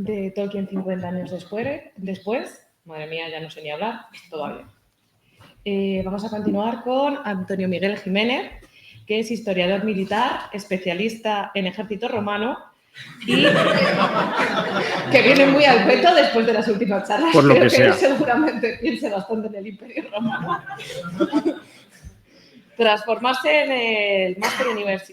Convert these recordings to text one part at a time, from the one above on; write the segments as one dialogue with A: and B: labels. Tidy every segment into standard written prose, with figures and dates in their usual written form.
A: de Tolkien 50 años después. Madre mía, ya no sé ni hablar, todavía. Vamos a continuar con Antonio Miguel Jiménez, que es historiador militar, especialista en ejército romano y que viene muy al peto después de las últimas charlas.
B: Por lo
A: Creo
B: que sea.
A: Él seguramente piense bastante en el Imperio Romano. Tras formarse en el Máster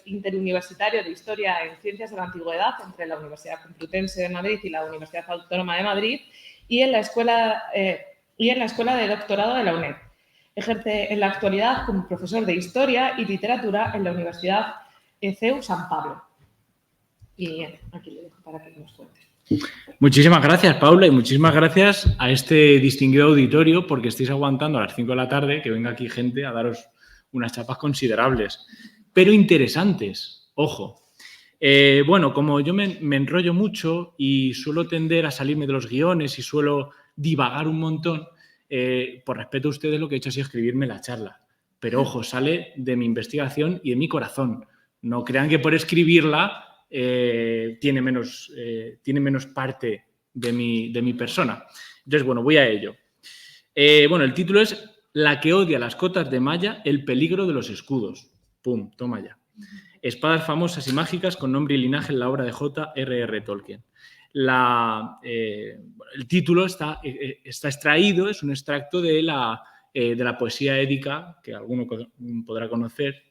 A: Interuniversitario de Historia en Ciencias de la Antigüedad entre la Universidad Complutense de Madrid y la Universidad Autónoma de Madrid y en la Escuela de Doctorado de la UNED. Ejerce en la actualidad como profesor de Historia y Literatura en la Universidad CEU San Pablo. Y aquí le dejo para que nos cuente.
B: Muchísimas gracias, Paula, y muchísimas gracias a este distinguido auditorio porque estáis aguantando a las 5 de la tarde que venga aquí gente a daros unas chapas considerables, pero interesantes, ojo. Bueno, como yo me enrollo mucho y suelo tender a salirme de los guiones y suelo divagar un montón, por respeto a ustedes lo que he hecho ha sido escribirme la charla. Pero ojo, sale de mi investigación y de mi corazón. No crean que por escribirla tiene menos parte de mi persona. Entonces, bueno, voy a ello. Bueno, el título es La que odia las cotas de malla, el peligro de los escudos. Pum, toma ya. Espadas famosas y mágicas con nombre y linaje en la obra de J.R.R. Tolkien. El título está extraído, es un extracto de la poesía édica, que alguno podrá conocer,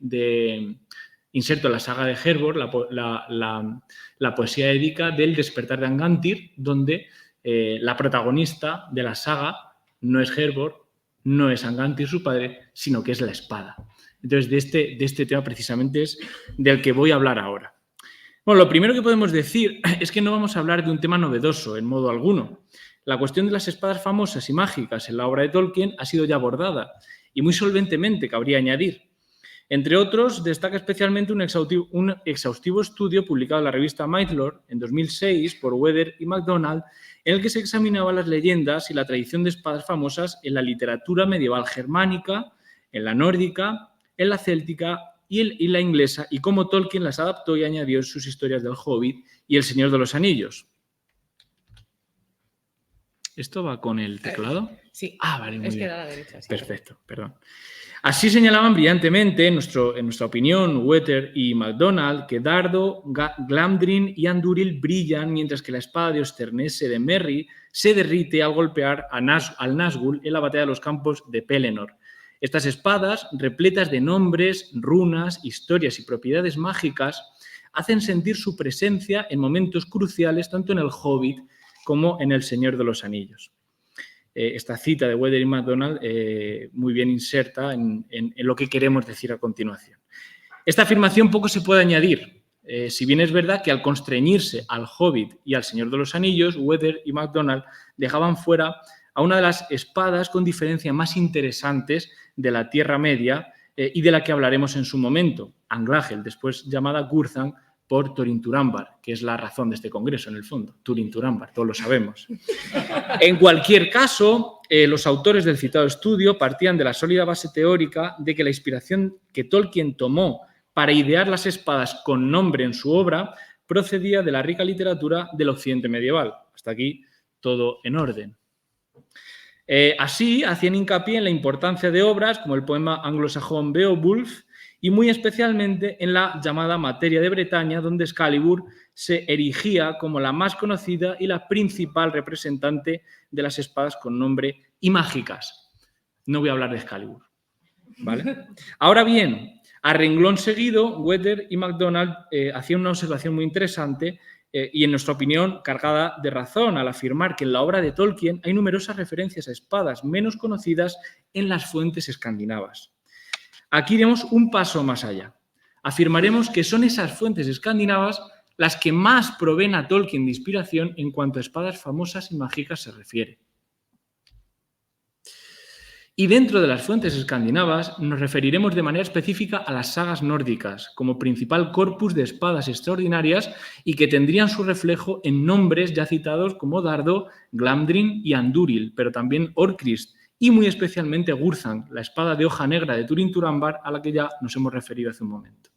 B: inserto en la saga de Hervor, la poesía édica del Despertar de Angantyr, donde la protagonista de la saga no es Hervor, no es Angantyr su padre, sino que es la espada. Entonces, de este tema precisamente es del que voy a hablar ahora. Bueno, lo primero que podemos decir es que no vamos a hablar de un tema novedoso en modo alguno. La cuestión de las espadas famosas y mágicas en la obra de Tolkien ha sido ya abordada y muy solventemente, cabría añadir. Entre otros, destaca especialmente un exhaustivo estudio publicado en la revista Mithlord en 2006 por Weather y MacDonald, en el que se examinaban las leyendas y la tradición de espadas famosas en la literatura medieval germánica, en la nórdica, en la céltica y la inglesa, y cómo Tolkien las adaptó y añadió en sus historias del Hobbit y El Señor de los Anillos. ¿Esto va con el teclado?
A: Sí.
B: Vale, muy bien.
A: Es que da a la derecha. Sí.
B: Perfecto, perdón. Así señalaban brillantemente, en nuestra opinión, Weather y MacDonald, que Dardo, Glamdring y Andúril brillan mientras que la espada de Osternese de Merry se derrite al golpear al Nazgûl en la batalla de los campos de Pelennor. Estas espadas, repletas de nombres, runas, historias y propiedades mágicas, hacen sentir su presencia en momentos cruciales tanto en el Hobbit como en El Señor de los Anillos. Esta cita de Weather y MacDonald muy bien inserta en lo que queremos decir a continuación. Esta afirmación poco se puede añadir, si bien es verdad que al constreñirse al Hobbit y al Señor de los Anillos, Weather y MacDonald dejaban fuera a una de las espadas con diferencia más interesantes de la Tierra Media y de la que hablaremos en su momento, Anglagel, después llamada Gurthang por Turin Turambar, que es la razón de este congreso, en el fondo. Turin Turambar, todos lo sabemos. En cualquier caso, los autores del citado estudio partían de la sólida base teórica de que la inspiración que Tolkien tomó para idear las espadas con nombre en su obra procedía de la rica literatura del Occidente medieval. Hasta aquí todo en orden. Así, hacían hincapié en la importancia de obras como el poema anglosajón Beowulf y muy especialmente en la llamada Materia de Bretaña, donde Excalibur se erigía como la más conocida y la principal representante de las espadas con nombre y mágicas. No voy a hablar de Excalibur, ¿vale? Ahora bien, a renglón seguido, Weather y MacDonald hacían una observación muy interesante y, en nuestra opinión, cargada de razón al afirmar que en la obra de Tolkien hay numerosas referencias a espadas menos conocidas en las fuentes escandinavas. Aquí iremos un paso más allá. Afirmaremos que son esas fuentes escandinavas las que más proveen a Tolkien de inspiración en cuanto a espadas famosas y mágicas se refiere. Y dentro de las fuentes escandinavas nos referiremos de manera específica a las sagas nórdicas, como principal corpus de espadas extraordinarias y que tendrían su reflejo en nombres ya citados como Dardo, Glamdring y Andúril, pero también Orcrist y muy especialmente Gurthang, la espada de hoja negra de Turin Turambar a la que ya nos hemos referido hace un momento.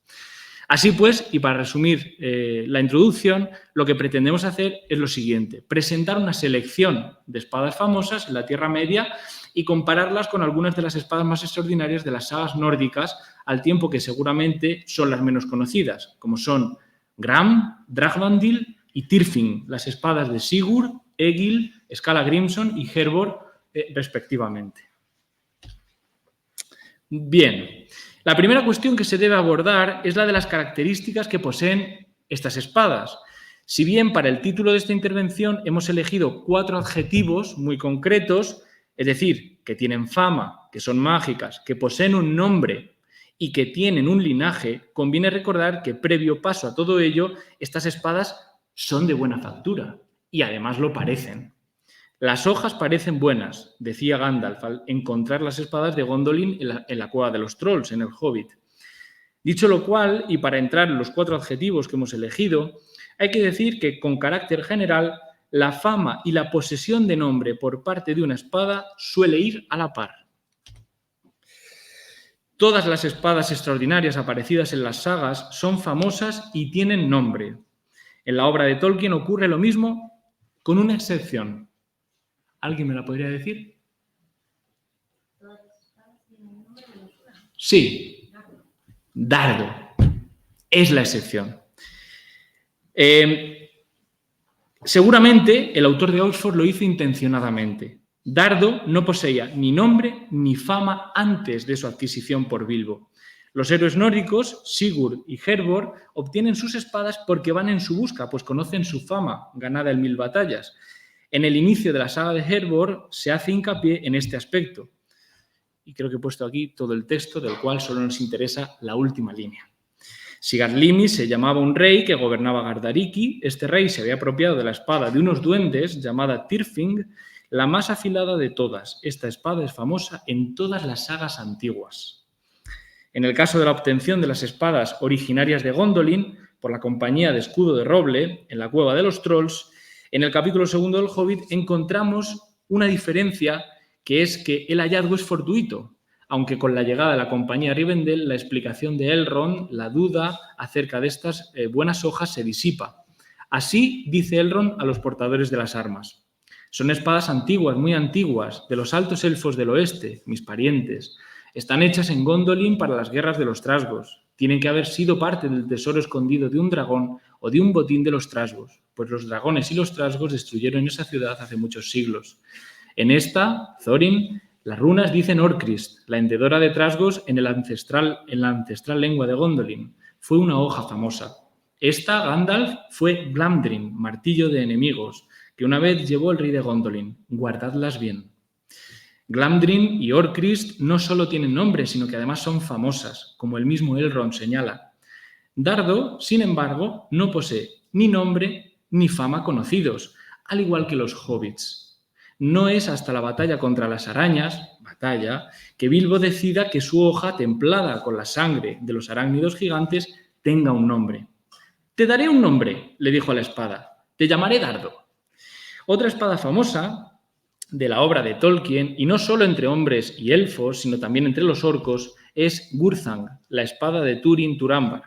B: Así pues, y para resumir la introducción, lo que pretendemos hacer es lo siguiente: presentar una selección de espadas famosas en la Tierra Media y compararlas con algunas de las espadas más extraordinarias de las sagas nórdicas, al tiempo que seguramente son las menos conocidas, como son Gram, Dragvandil y Tyrfing, las espadas de Sigurd, Egil, Skalla Grimson y Hervor, respectivamente. Bien, la primera cuestión que se debe abordar es la de las características que poseen estas espadas. Si bien para el título de esta intervención hemos elegido 4 adjetivos muy concretos, es decir, que tienen fama, que son mágicas, que poseen un nombre y que tienen un linaje, conviene recordar que previo paso a todo ello, estas espadas son de buena factura y además lo parecen. Las hojas parecen buenas, decía Gandalf al encontrar las espadas de Gondolin en la cueva de los trolls, en el Hobbit. Dicho lo cual, y para entrar en los 4 adjetivos que hemos elegido, hay que decir que, con carácter general, la fama y la posesión de nombre por parte de una espada suele ir a la par. Todas las espadas extraordinarias aparecidas en las sagas son famosas y tienen nombre. En la obra de Tolkien ocurre lo mismo, con una excepción. ¿Alguien me la podría decir? Sí, Dardo. Es la excepción. Seguramente el autor de Oxford lo hizo intencionadamente. Dardo no poseía ni nombre ni fama antes de su adquisición por Bilbo. Los héroes nórdicos, Sigurd y Hervor, obtienen sus espadas porque van en su busca, pues conocen su fama, ganada en 1000 batallas. En el inicio de la saga de Hervor se hace hincapié en este aspecto. Y creo que he puesto aquí todo el texto, del cual solo nos interesa la última línea. Sigarlimi se llamaba un rey que gobernaba Gardariki. Este rey se había apropiado de la espada de unos duendes llamada Tyrfing, la más afilada de todas. Esta espada es famosa en todas las sagas antiguas. En el caso de la obtención de las espadas originarias de Gondolin por la compañía de Escudo de Roble en la cueva de los trolls, en el capítulo 2 del Hobbit encontramos una diferencia, que es que el hallazgo es fortuito, aunque con la llegada de la compañía Rivendell la explicación de Elrond, la duda acerca de estas buenas hojas se disipa. Así dice Elrond a los portadores de las armas: son espadas antiguas, muy antiguas, de los altos elfos del oeste, mis parientes. Están hechas en Gondolin para las guerras de los trasgos. Tienen que haber sido parte del tesoro escondido de un dragón o de un botín de los trasgos, pues los dragones y los trasgos destruyeron esa ciudad hace muchos siglos. En esta, Thorin, las runas dicen Orcrist, la hendedora de trasgos en la ancestral lengua de Gondolin. Fue una hoja famosa. Esta, Gandalf, fue Glamdring, martillo de enemigos, que una vez llevó el rey de Gondolin. Guardadlas bien. Glamdring y Orcrist no solo tienen nombre, sino que además son famosas, como el mismo Elrond señala. Dardo, sin embargo, no posee ni nombre ni fama conocidos, al igual que los hobbits. No es hasta la batalla contra las arañas, que Bilbo decida que su hoja, templada con la sangre de los arácnidos gigantes, tenga un nombre. «Te daré un nombre», le dijo a la espada. «Te llamaré Dardo». Otra espada famosa de la obra de Tolkien, y no solo entre hombres y elfos, sino también entre los orcos, es Gurthang, la espada de Túrin Turambar.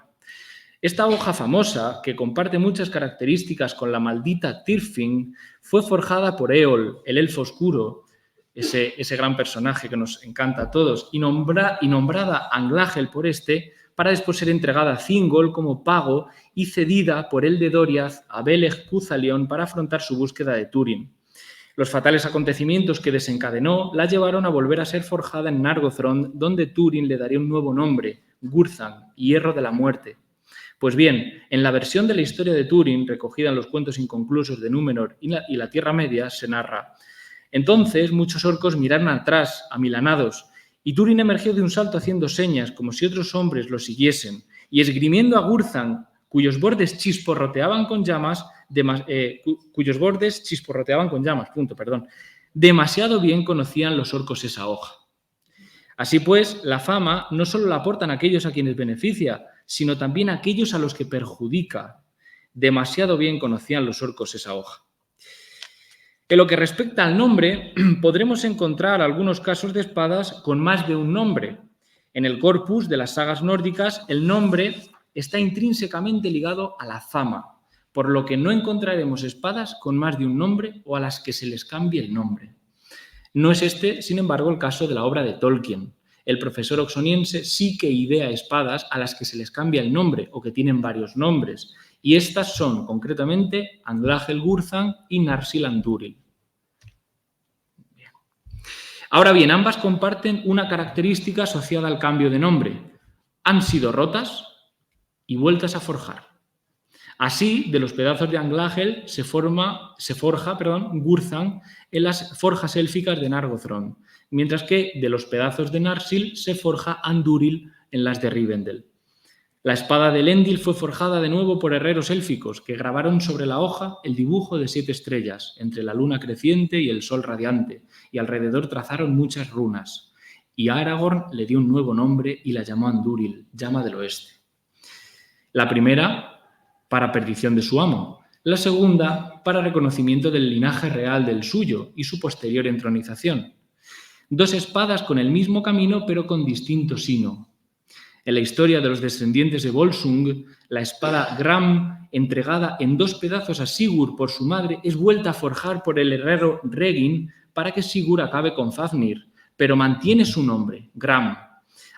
B: Esta hoja famosa, que comparte muchas características con la maldita Tyrfing, fue forjada por Eol, el elfo oscuro, ese gran personaje que nos encanta a todos, y nombrada Anglagel por este, para después ser entregada a Thingol como pago y cedida por el de Doriath a Beleg Cuthalion para afrontar su búsqueda de Túrin. Los fatales acontecimientos que desencadenó la llevaron a volver a ser forjada en Nargothrond, donde Túrin le daría un nuevo nombre, Gurthang, Hierro de la Muerte. Pues bien, en la versión de la historia de Túrin, recogida en los cuentos inconclusos de Númenor y la Tierra Media, se narra: entonces muchos orcos miraron atrás, amilanados, y Túrin emergió de un salto haciendo señas, como si otros hombres lo siguiesen, y esgrimiendo a Gurthang, cuyos bordes chisporroteaban con llamas, demasiado bien conocían los orcos esa hoja. Así pues, la fama no solo la aportan aquellos a quienes beneficia, sino también aquellos a los que perjudica. Demasiado bien conocían los orcos esa hoja. En lo que respecta al nombre, podremos encontrar algunos casos de espadas con más de un nombre. En el corpus de las sagas nórdicas, el nombre está intrínsecamente ligado a la fama, por lo que no encontraremos espadas con más de un nombre o a las que se les cambie el nombre. No es este, sin embargo, el caso de la obra de Tolkien. El profesor oxoniense sí que idea espadas a las que se les cambia el nombre o que tienen varios nombres, y estas son, concretamente, Anglahel Gurthang y Narsil Andúril. Ahora bien, ambas comparten una característica asociada al cambio de nombre. Han sido rotas y vueltas a forjar. Así, de los pedazos de Anglahel se forja Gurthang en las forjas élficas de Nargothrond, mientras que de los pedazos de Narsil se forja Andúril en las de Rivendell. La espada de Elendil fue forjada de nuevo por herreros élficos que grabaron sobre la hoja el dibujo de 7 estrellas, entre la luna creciente y el sol radiante, y alrededor trazaron muchas runas. Y Aragorn le dio un nuevo nombre y la llamó Andúril, llama del oeste. La primera, para perdición de su amo. La segunda, para reconocimiento del linaje real del suyo y su posterior entronización. 2 espadas con el mismo camino, pero con distinto sino. En la historia de los descendientes de Volsung, la espada Gram, entregada en 2 pedazos a Sigurd por su madre, es vuelta a forjar por el herrero Regin para que Sigurd acabe con Fafnir, pero mantiene su nombre, Gram.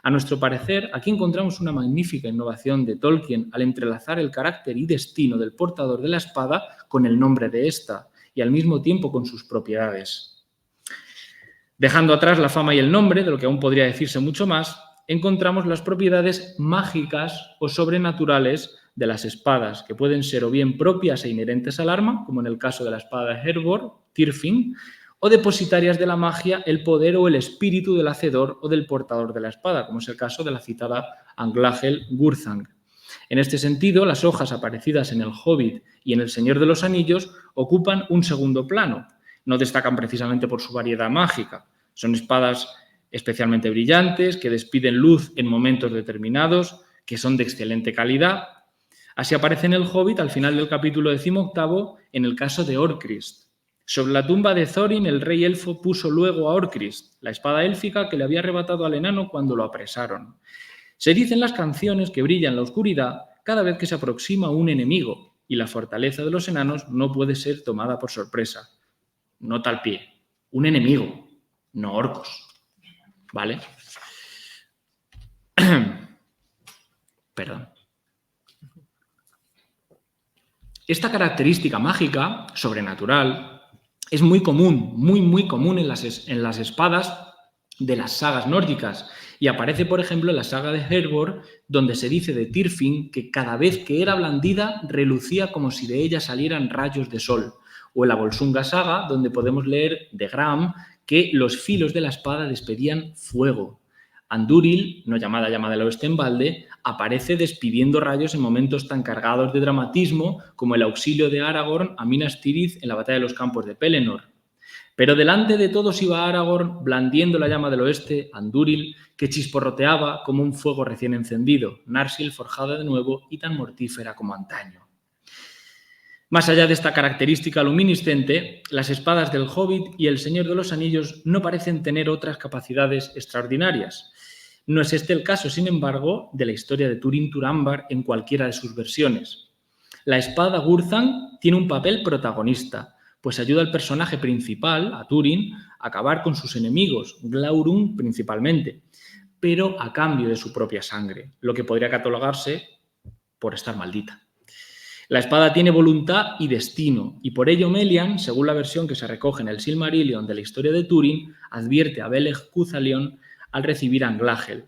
B: A nuestro parecer, aquí encontramos una magnífica innovación de Tolkien al entrelazar el carácter y destino del portador de la espada con el nombre de ésta y al mismo tiempo con sus propiedades. Dejando atrás la fama y el nombre, de lo que aún podría decirse mucho más, encontramos las propiedades mágicas o sobrenaturales de las espadas, que pueden ser o bien propias e inherentes al arma, como en el caso de la espada de Hervor, Tyrfing, o depositarias de la magia, el poder o el espíritu del hacedor o del portador de la espada, como es el caso de la citada Anglahel Gurthang. En este sentido, las hojas aparecidas en El Hobbit y en El Señor de los Anillos ocupan un segundo plano. No destacan precisamente por su variedad mágica. Son espadas especialmente brillantes, que despiden luz en momentos determinados, que son de excelente calidad. Así aparece en El Hobbit al final del capítulo 18 en el caso de Orcrist. Sobre la tumba de Thorin, el rey elfo puso luego a Orcrist, la espada élfica que le había arrebatado al enano cuando lo apresaron. Se dice en las canciones que brilla en la oscuridad cada vez que se aproxima un enemigo, y la fortaleza de los enanos no puede ser tomada por sorpresa. Nota al pie, un enemigo, no orcos. ¿Vale? Perdón. Esta característica mágica, sobrenatural, es muy común, muy común en las espadas de las sagas nórdicas y aparece, por ejemplo, en la saga de Hervor, donde se dice de Tyrfing que cada vez que era blandida relucía como si de ella salieran rayos de sol, o en la Volsunga saga, donde podemos leer de Gram que los filos de la espada despedían fuego. Andúril, no llamada llama del oeste en balde, aparece despidiendo rayos en momentos tan cargados de dramatismo como el auxilio de Aragorn a Minas Tirith en la batalla de los campos de Pelennor. Pero delante de todos iba Aragorn blandiendo la llama del oeste, Andúril, que chisporroteaba como un fuego recién encendido, Narsil forjada de nuevo y tan mortífera como antaño. Más allá de esta característica luminiscente, las espadas del Hobbit y el Señor de los Anillos no parecen tener otras capacidades extraordinarias. No es este el caso, sin embargo, de la historia de Turin Turambar en cualquiera de sus versiones. La espada Gurthang tiene un papel protagonista, pues ayuda al personaje principal, a Turin, a acabar con sus enemigos, Glaurung principalmente, pero a cambio de su propia sangre, lo que podría catalogarse por estar maldita. La espada tiene voluntad y destino, y por ello Melian, según la versión que se recoge en el Silmarillion de la historia de Túrin, advierte a Beleg Cuthalion al recibir a Anglahel.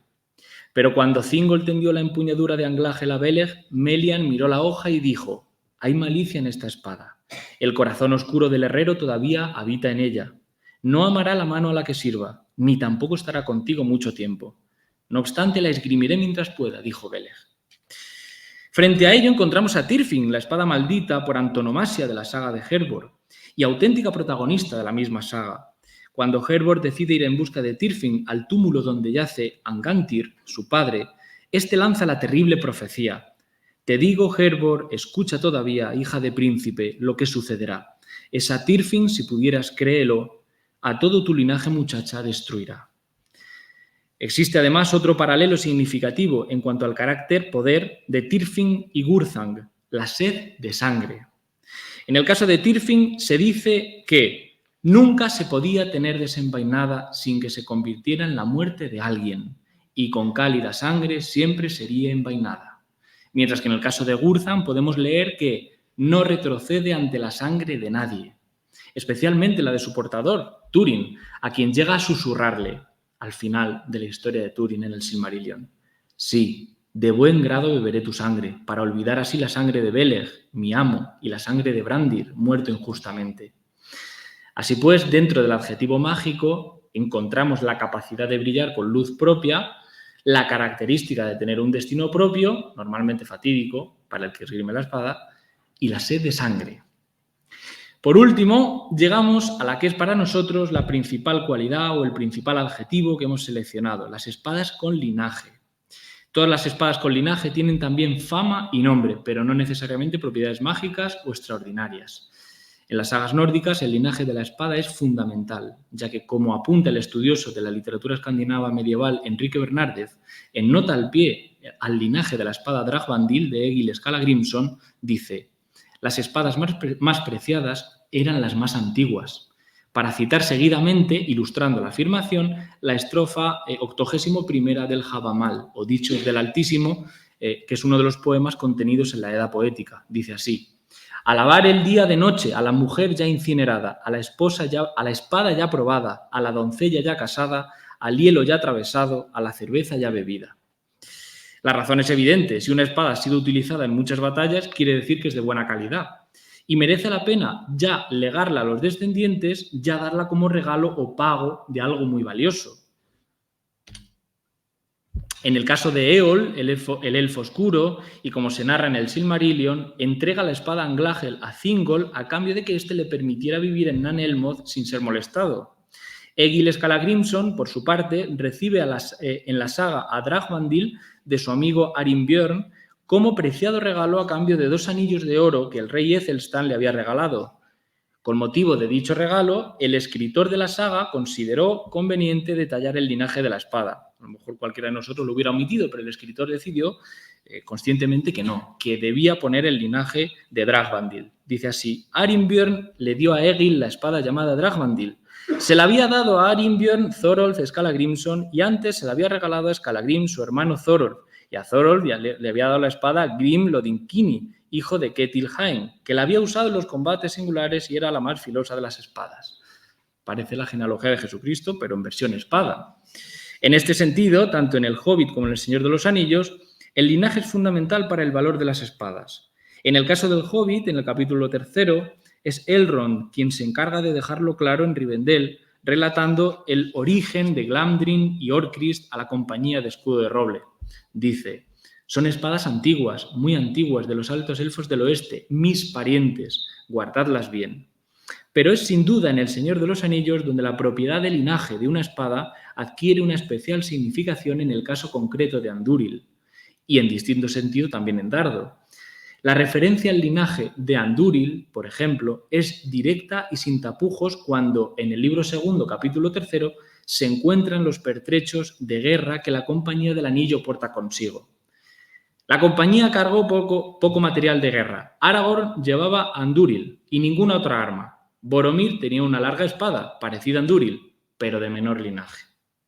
B: Pero cuando Thingol tendió la empuñadura de Anglahel a Beleg, Melian miró la hoja y dijo: «Hay malicia en esta espada. El corazón oscuro del herrero todavía habita en ella. No amará la mano a la que sirva, ni tampoco estará contigo mucho tiempo. No obstante, la esgrimiré mientras pueda», dijo Beleg. Frente a ello encontramos a Tyrfing, la espada maldita por antonomasia de la saga de Hervor y auténtica protagonista de la misma saga. Cuando Hervor decide ir en busca de Tyrfing al túmulo donde yace Angantyr, su padre, este lanza la terrible profecía: «Te digo, Hervor, escucha todavía, hija de príncipe, lo que sucederá. Esa Tyrfing, si pudieras, créelo, a todo tu linaje muchacha destruirá». Existe además otro paralelo significativo en cuanto al carácter poder de Tyrfing y Gurthang, la sed de sangre. En el caso de Tyrfing se dice que nunca se podía tener desenvainada sin que se convirtiera en la muerte de alguien, y con cálida sangre siempre sería envainada. Mientras que en el caso de Gurthang podemos leer que no retrocede ante la sangre de nadie, especialmente la de su portador, Túrin, a quien llega a susurrarle al final de la historia de Túrin en el Silmarillion: sí, de buen grado beberé tu sangre, para olvidar así la sangre de Beleg, mi amo, y la sangre de Brandir, muerto injustamente. Así pues, dentro del adjetivo mágico encontramos la capacidad de brillar con luz propia, la característica de tener un destino propio, normalmente fatídico, para el que esgrime la espada, y la sed de sangre. Por último, llegamos a la que es para nosotros la principal cualidad o el principal adjetivo que hemos seleccionado: las espadas con linaje. Todas las espadas con linaje tienen también fama y nombre, pero no necesariamente propiedades mágicas o extraordinarias. En las sagas nórdicas, el linaje de la espada es fundamental, ya que, como apunta el estudioso de la literatura escandinava medieval Enrique Bernardez, en nota al pie al linaje de la espada Dragbandil de Egil Skallagrimson, dice: las espadas más preciadas eran las más antiguas. Para citar seguidamente, ilustrando la afirmación, la estrofa 81 del Javamal, o Dichos del Altísimo, que es uno de los poemas contenidos en la Edda poética. Dice así: alabar el día de noche a la mujer ya incinerada, a la espada ya probada, a la doncella ya casada, al hielo ya atravesado, a la cerveza ya bebida. La razón es evidente: si una espada ha sido utilizada en muchas batallas, quiere decir que es de buena calidad. Y merece la pena ya legarla a los descendientes, ya darla como regalo o pago de algo muy valioso. En el caso de Eol, el elfo oscuro, y como se narra en el Silmarillion, entrega la espada Anglahel a Thingol a cambio de que éste le permitiera vivir en Nan Elmoth sin ser molestado. Egil Skallagrimson, por su parte, recibe en la saga a Dragbandil de su amigo Arinbjörn como preciado regalo a cambio de 2 anillos de oro que el rey Ethelstan le había regalado. Con motivo de dicho regalo, el escritor de la saga consideró conveniente detallar el linaje de la espada. A lo mejor cualquiera de nosotros lo hubiera omitido, pero el escritor decidió conscientemente que no, que debía poner el linaje de Dragbandil. Dice así: Arinbjörn le dio a Egil la espada llamada Dragbandil. Se la había dado a Arinbjörn Thorolf Skallagrimson, y antes se la había regalado a Skallagrim, su hermano Thorolf, y a Thorolf le había dado la espada Grim Lodinkini, hijo de Ketilhain, que la había usado en los combates singulares y era la más filosa de las espadas. Parece la genealogía de Jesucristo, pero en versión espada. En este sentido, tanto en El Hobbit como en El Señor de los Anillos, el linaje es fundamental para el valor de las espadas. En el caso del Hobbit, en el capítulo 3, es Elrond quien se encarga de dejarlo claro en Rivendell, relatando el origen de Glamdring y Orcrist a la compañía de Escudo de Roble. Dice: son espadas antiguas, muy antiguas, de los altos elfos del oeste, mis parientes, guardadlas bien. Pero es sin duda en El Señor de los Anillos donde la propiedad de linaje de una espada adquiere una especial significación en el caso concreto de Andúril, y en distinto sentido también en Dardo. La referencia al linaje de Andúril, por ejemplo, es directa y sin tapujos cuando en el libro 2, capítulo 3, se encuentran los pertrechos de guerra que la Compañía del Anillo porta consigo. La compañía cargó poco material de guerra. Aragorn llevaba Andúril y ninguna otra arma. Boromir tenía una larga espada, parecida a Andúril, pero de menor linaje.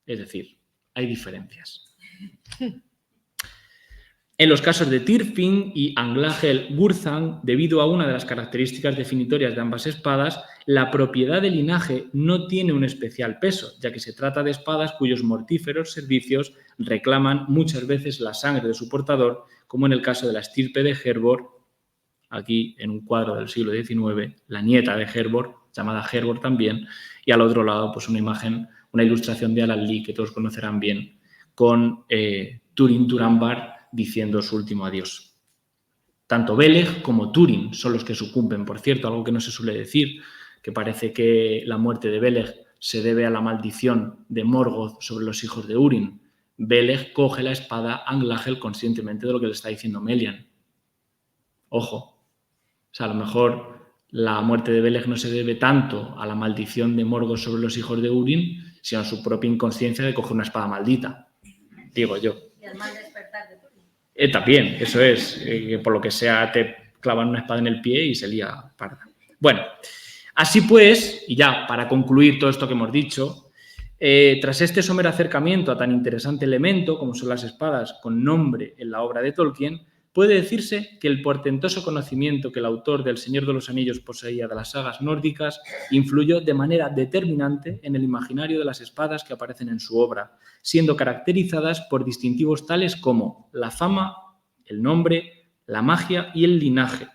B: Es decir, hay diferencias. En los casos de Tyrfing y Anglahel Gurthang, debido a una de las características definitorias de ambas espadas, la propiedad de linaje no tiene un especial peso, ya que se trata de espadas cuyos mortíferos servicios reclaman muchas veces la sangre de su portador, como en el caso de la estirpe de Herbor, aquí en un cuadro del siglo XIX, la nieta de Herbor, llamada Herbor también, y al otro lado pues una imagen, una ilustración de Alan Lee, que todos conocerán bien, con Turin Turambar diciendo su último adiós. Tanto Beleg como Túrin son los que sucumben. Por cierto, algo que no se suele decir, que parece que la muerte de Beleg se debe a la maldición de Morgoth sobre los hijos de Húrin. Beleg coge la espada Anglahel conscientemente de lo que le está diciendo Melian. Ojo, o sea, a lo mejor la muerte de Beleg no se debe tanto a la maldición de Morgoth sobre los hijos de Húrin, sino su propia inconsciencia de coger una espada maldita, digo yo.
C: Y el mal despertar de todo.
B: También, eso es, por lo que sea te clavan una espada en el pie y se lía parda. Bueno, así pues, y ya para concluir todo esto que hemos dicho, tras este somero acercamiento a tan interesante elemento como son las espadas con nombre en la obra de Tolkien, puede decirse que el portentoso conocimiento que el autor del Señor de los Anillos poseía de las sagas nórdicas influyó de manera determinante en el imaginario de las espadas que aparecen en su obra, siendo caracterizadas por distintivos tales como la fama, el nombre, la magia y el linaje.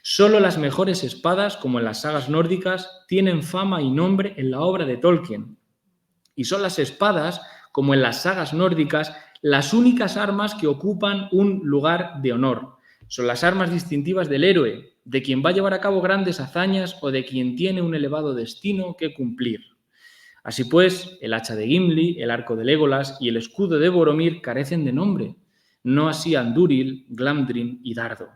B: Solo las mejores espadas, como en las sagas nórdicas, tienen fama y nombre en la obra de Tolkien. Y son las espadas, como en las sagas nórdicas, las únicas armas que ocupan un lugar de honor. Son las armas distintivas del héroe, de quien va a llevar a cabo grandes hazañas o de quien tiene un elevado destino que cumplir. Así pues, el hacha de Gimli, el arco de Legolas y el escudo de Boromir carecen de nombre. No así Andúril, Glamdring y Dardo.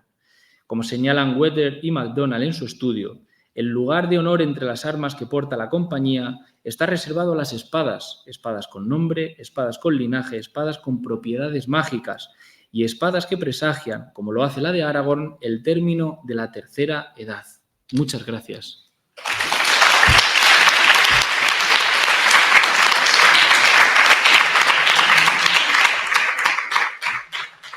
B: Como señalan Wetter y MacDonald en su estudio, el lugar de honor entre las armas que porta la compañía está reservado a las espadas, espadas con nombre, espadas con linaje, espadas con propiedades mágicas y espadas que presagian, como lo hace la de Aragorn, el término de la tercera edad. Muchas gracias.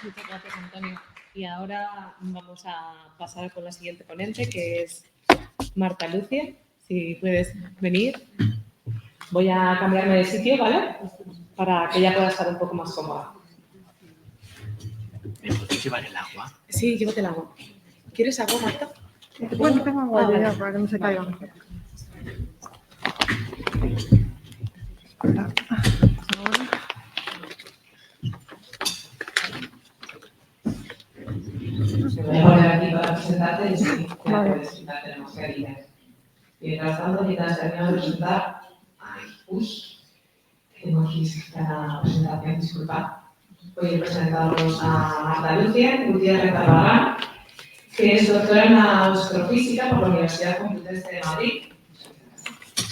A: Muchas gracias, Antonio. Y ahora vamos a pasar con la siguiente ponente, que es Marta Lucia. Si puedes venir. Voy a cambiarme de sitio, ¿vale? Para que ella pueda estar un poco más cómoda.
B: ¿Me puedes llevar el agua?
A: Sí, llévate el agua. ¿Quieres agua, Marta?
D: Bueno, tengo agua,
A: vale.
D: ya, para que no se caiga.
A: Me voy a poner aquí para presentarte y sí, ya puedes presentarte en mascarillas. Mientras tanto, mientras termino de presentar... Ay, uy, tengo aquí la presentación, disculpad. Voy a presentaros a Marta Lucia Gutiérrez Barragán, que es doctora en astrofísica por la Universidad Complutense de Madrid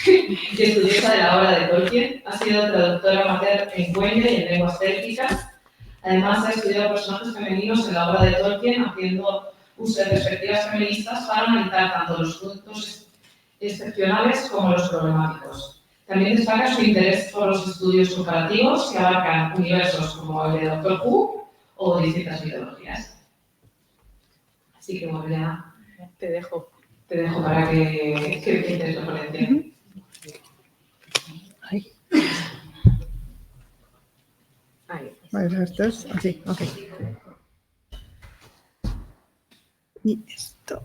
A: y estudiosa de la obra de Tolkien. Ha sido traductora amateur en cuenya y en lenguas célticas. Además, ha estudiado personajes femeninos en la obra de Tolkien, haciendo uso de perspectivas feministas para analizar tanto los puntos excepcionales como los problemáticos. También destaca su interés por los estudios comparativos que abarcan universos como el de Doctor Who o distintas mitologías. Así que bueno, ya te dejo para que empieces la ponencia. Ahí.
D: Vale, esto es así, ok. Y esto.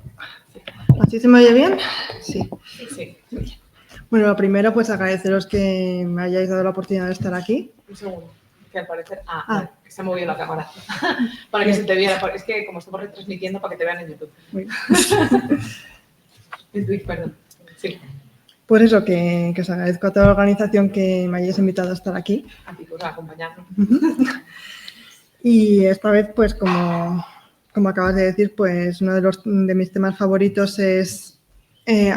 D: ¿Así se me oye bien? Sí.
A: Sí.
D: Bueno, lo primero, pues agradeceros que me hayáis dado la oportunidad de estar aquí.
A: Un segundo, que al parecer... que se ha movido la cámara. Para que se te viera. Es que como estamos retransmitiendo, para que te vean en YouTube.
D: Muy bien.
A: En Twitch, perdón. Sí.
D: Pues eso, que os agradezco a toda la organización que me hayáis invitado a estar aquí.
A: A ti por acompañarnos.
D: Y esta vez, pues como acabas de decir, pues uno de mis temas favoritos es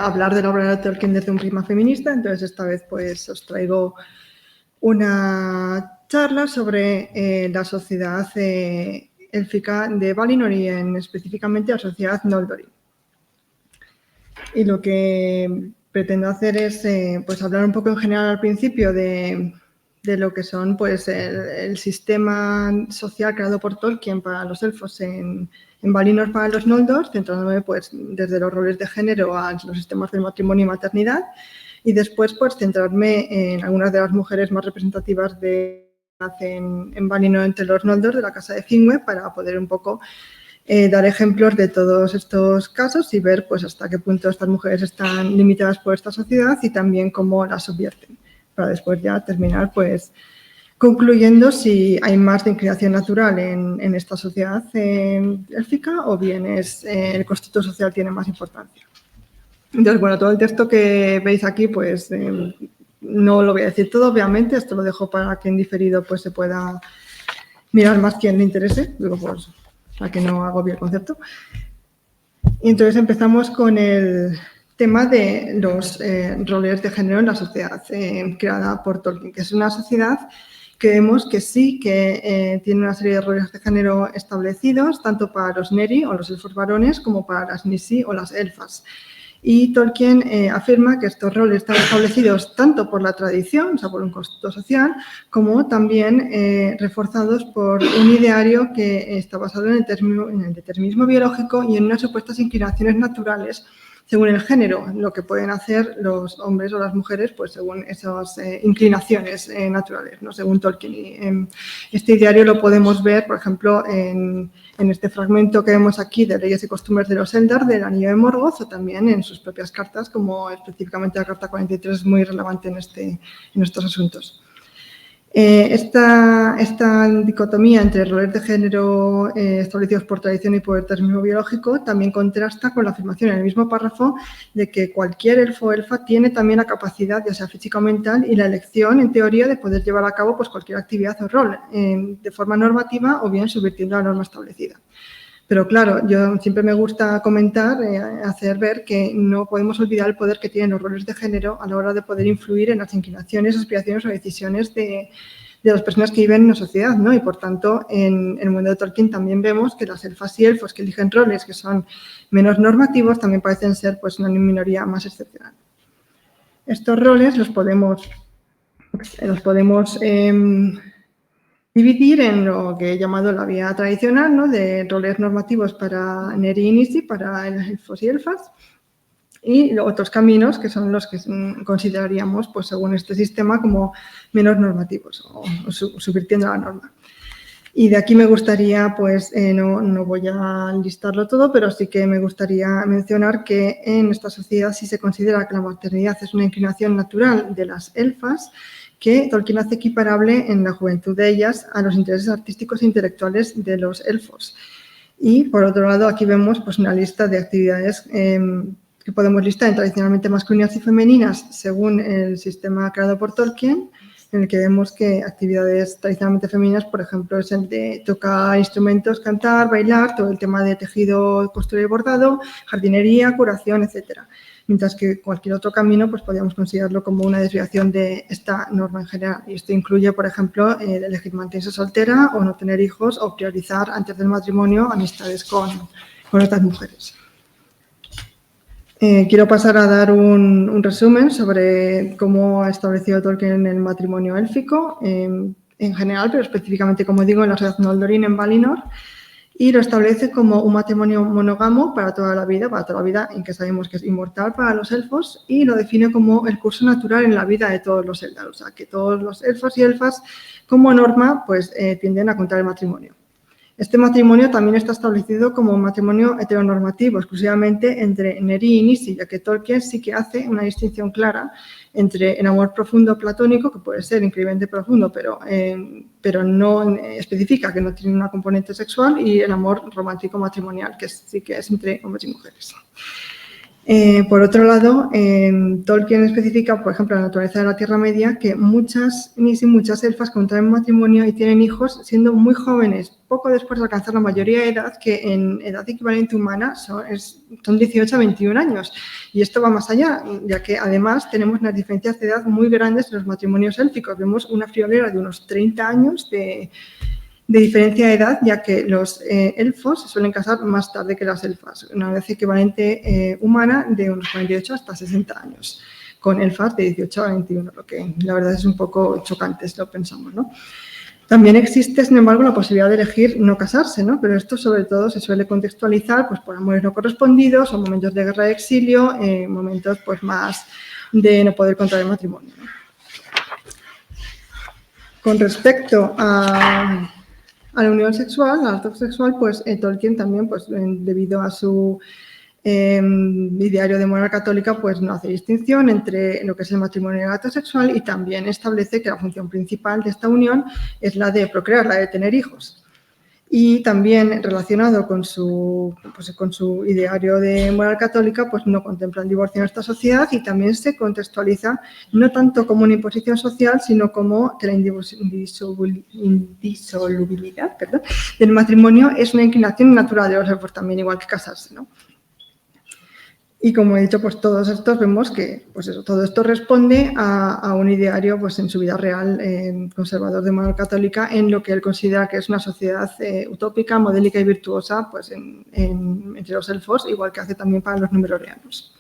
D: hablar de la obra de Tolkien desde un prisma feminista. Entonces esta vez pues os traigo una charla sobre la sociedad élfica de Valinor y específicamente la sociedad Noldorin. Y lo que pretendo hacer es pues hablar un poco en general al principio de lo que son pues el sistema social creado por Tolkien para los elfos en Valinor para los Noldor, centrándome pues desde los roles de género a los sistemas de matrimonio y maternidad, y después pues centrarme en algunas de las mujeres más representativas en Valinor entre los Noldor de la casa de Finwë, para poder un poco dar ejemplos de todos estos casos y ver pues hasta qué punto estas mujeres están limitadas por esta sociedad y también cómo las subvierten, para después ya terminar pues concluyendo si hay más de inclinación natural en esta sociedad élfica o bien el constructo social tiene más importancia. Entonces, bueno, todo el texto que veis aquí pues no lo voy a decir todo, obviamente, esto lo dejo para que en diferido pues se pueda mirar más quien le interese, luego pues para que no agobie el concepto. Y entonces empezamos con el tema de los roles de género en la sociedad creada por Tolkien, que es una sociedad que vemos que sí que tiene una serie de roles de género establecidos, tanto para los Neri o los elfos varones como para las Nisi o las elfas. Y Tolkien afirma que estos roles están establecidos tanto por la tradición, o sea, por un constructo social, como también reforzados por un ideario que está basado en el determinismo biológico y en unas supuestas inclinaciones naturales según el género, lo que pueden hacer los hombres o las mujeres, pues según esas inclinaciones naturales, ¿no? Según Tolkien. Y, este ideario lo podemos ver, por ejemplo, en este fragmento que vemos aquí de Leyes y Costumbres de los Eldar, del Anillo de Morgoth, o también en sus propias cartas, como específicamente la carta 43 es muy relevante en estos asuntos. Esta dicotomía entre roles de género establecidos por tradición y por determinismo biológico también contrasta con la afirmación en el mismo párrafo de que cualquier elfo o elfa tiene también la capacidad, ya sea física o mental, y la elección, en teoría, de poder llevar a cabo pues, cualquier actividad o rol de forma normativa o bien subvirtiendo la norma establecida. Pero claro, yo siempre me gusta comentar, hacer ver que no podemos olvidar el poder que tienen los roles de género a la hora de poder influir en las inclinaciones, aspiraciones o decisiones de las personas que viven en la sociedad, ¿no? Y por tanto, en el mundo de Tolkien también vemos que las elfas y elfos que eligen roles que son menos normativos también parecen ser pues, una minoría más excepcional. Estos roles los podemos dividir en lo que he llamado la vía tradicional, ¿no? De roles normativos para Neri y Nisi, para elfos y elfas, y otros caminos que son los que consideraríamos, pues según este sistema, como menos normativos o subvirtiendo la norma. Y de aquí me gustaría, pues no voy a listarlo todo, pero sí que me gustaría mencionar que en esta sociedad sí se considera que la maternidad es una inclinación natural de las elfas, que Tolkien hace equiparable en la juventud de ellas a los intereses artísticos e intelectuales de los elfos. Y, por otro lado, aquí vemos pues, una lista de actividades que podemos listar en tradicionalmente masculinas y femeninas según el sistema creado por Tolkien, en el que vemos que actividades tradicionalmente femeninas, por ejemplo, es el de tocar instrumentos, cantar, bailar, todo el tema de tejido, costura y bordado, jardinería, curación, etcétera. Mientras que cualquier otro camino pues podríamos considerarlo como una desviación de esta norma en general. Y esto incluye, por ejemplo, elegir mantenerse soltera o no tener hijos o priorizar antes del matrimonio amistades con otras mujeres. Quiero pasar a dar un resumen sobre cómo ha establecido Tolkien el matrimonio élfico en general, pero específicamente, como digo, en la sociedad Noldorin en Valinor. Y lo establece como un matrimonio monógamo para toda la vida, en que sabemos que es inmortal para los elfos, y lo define como el curso natural en la vida de todos los Eldar, o sea, que todos los elfos y elfas, como norma, pues tienden a contraer el matrimonio. Este matrimonio también está establecido como un matrimonio heteronormativo, exclusivamente entre Neri y Nisi, ya que Tolkien sí que hace una distinción clara entre el amor profundo platónico, que puede ser increíblemente profundo, pero no especifica que no tiene una componente sexual, y el amor romántico matrimonial, que sí que es entre hombres y mujeres. Por otro lado, Tolkien especifica, por ejemplo, en la naturaleza de la Tierra Media, que muchas Nisi y muchas elfas contraen matrimonio y tienen hijos siendo muy jóvenes, poco después de alcanzar la mayoría de edad, que en edad equivalente humana son 18 a 21 años. Y esto va más allá, ya que además tenemos unas diferencias de edad muy grandes en los matrimonios élficos. Vemos una friolera de unos 30 años de diferencia de edad, ya que los elfos se suelen casar más tarde que las elfas, una edad equivalente humana de unos 48 hasta 60 años, con elfas de 18 a 21, lo que la verdad es un poco chocante si lo pensamos, ¿no? También existe, sin embargo, la posibilidad de elegir no casarse, ¿no? Pero esto sobre todo se suele contextualizar pues, por amores no correspondidos o momentos de guerra de exilio, momentos pues, más de no poder contraer matrimonio, ¿no? Con respecto a la unión sexual, al acto sexual, pues Tolkien también, pues debido a su ideario de moral católica, pues no hace distinción entre lo que es el matrimonio y el acto sexual, y también establece que la función principal de esta unión es la de procrear, la de tener hijos. Y también relacionado con su ideario de moral católica, pues no contempla el divorcio en esta sociedad, y también se contextualiza no tanto como una imposición social, sino como que la indisolubilidad del matrimonio es una inclinación natural de los elfos también, igual que casarse, ¿no? Y como he dicho, pues todos estos vemos que pues eso, todo esto responde a un ideario pues en su vida real conservador de moral católica, en lo que él considera que es una sociedad utópica, modélica y virtuosa pues entre los elfos, igual que hace también para los numerorianos.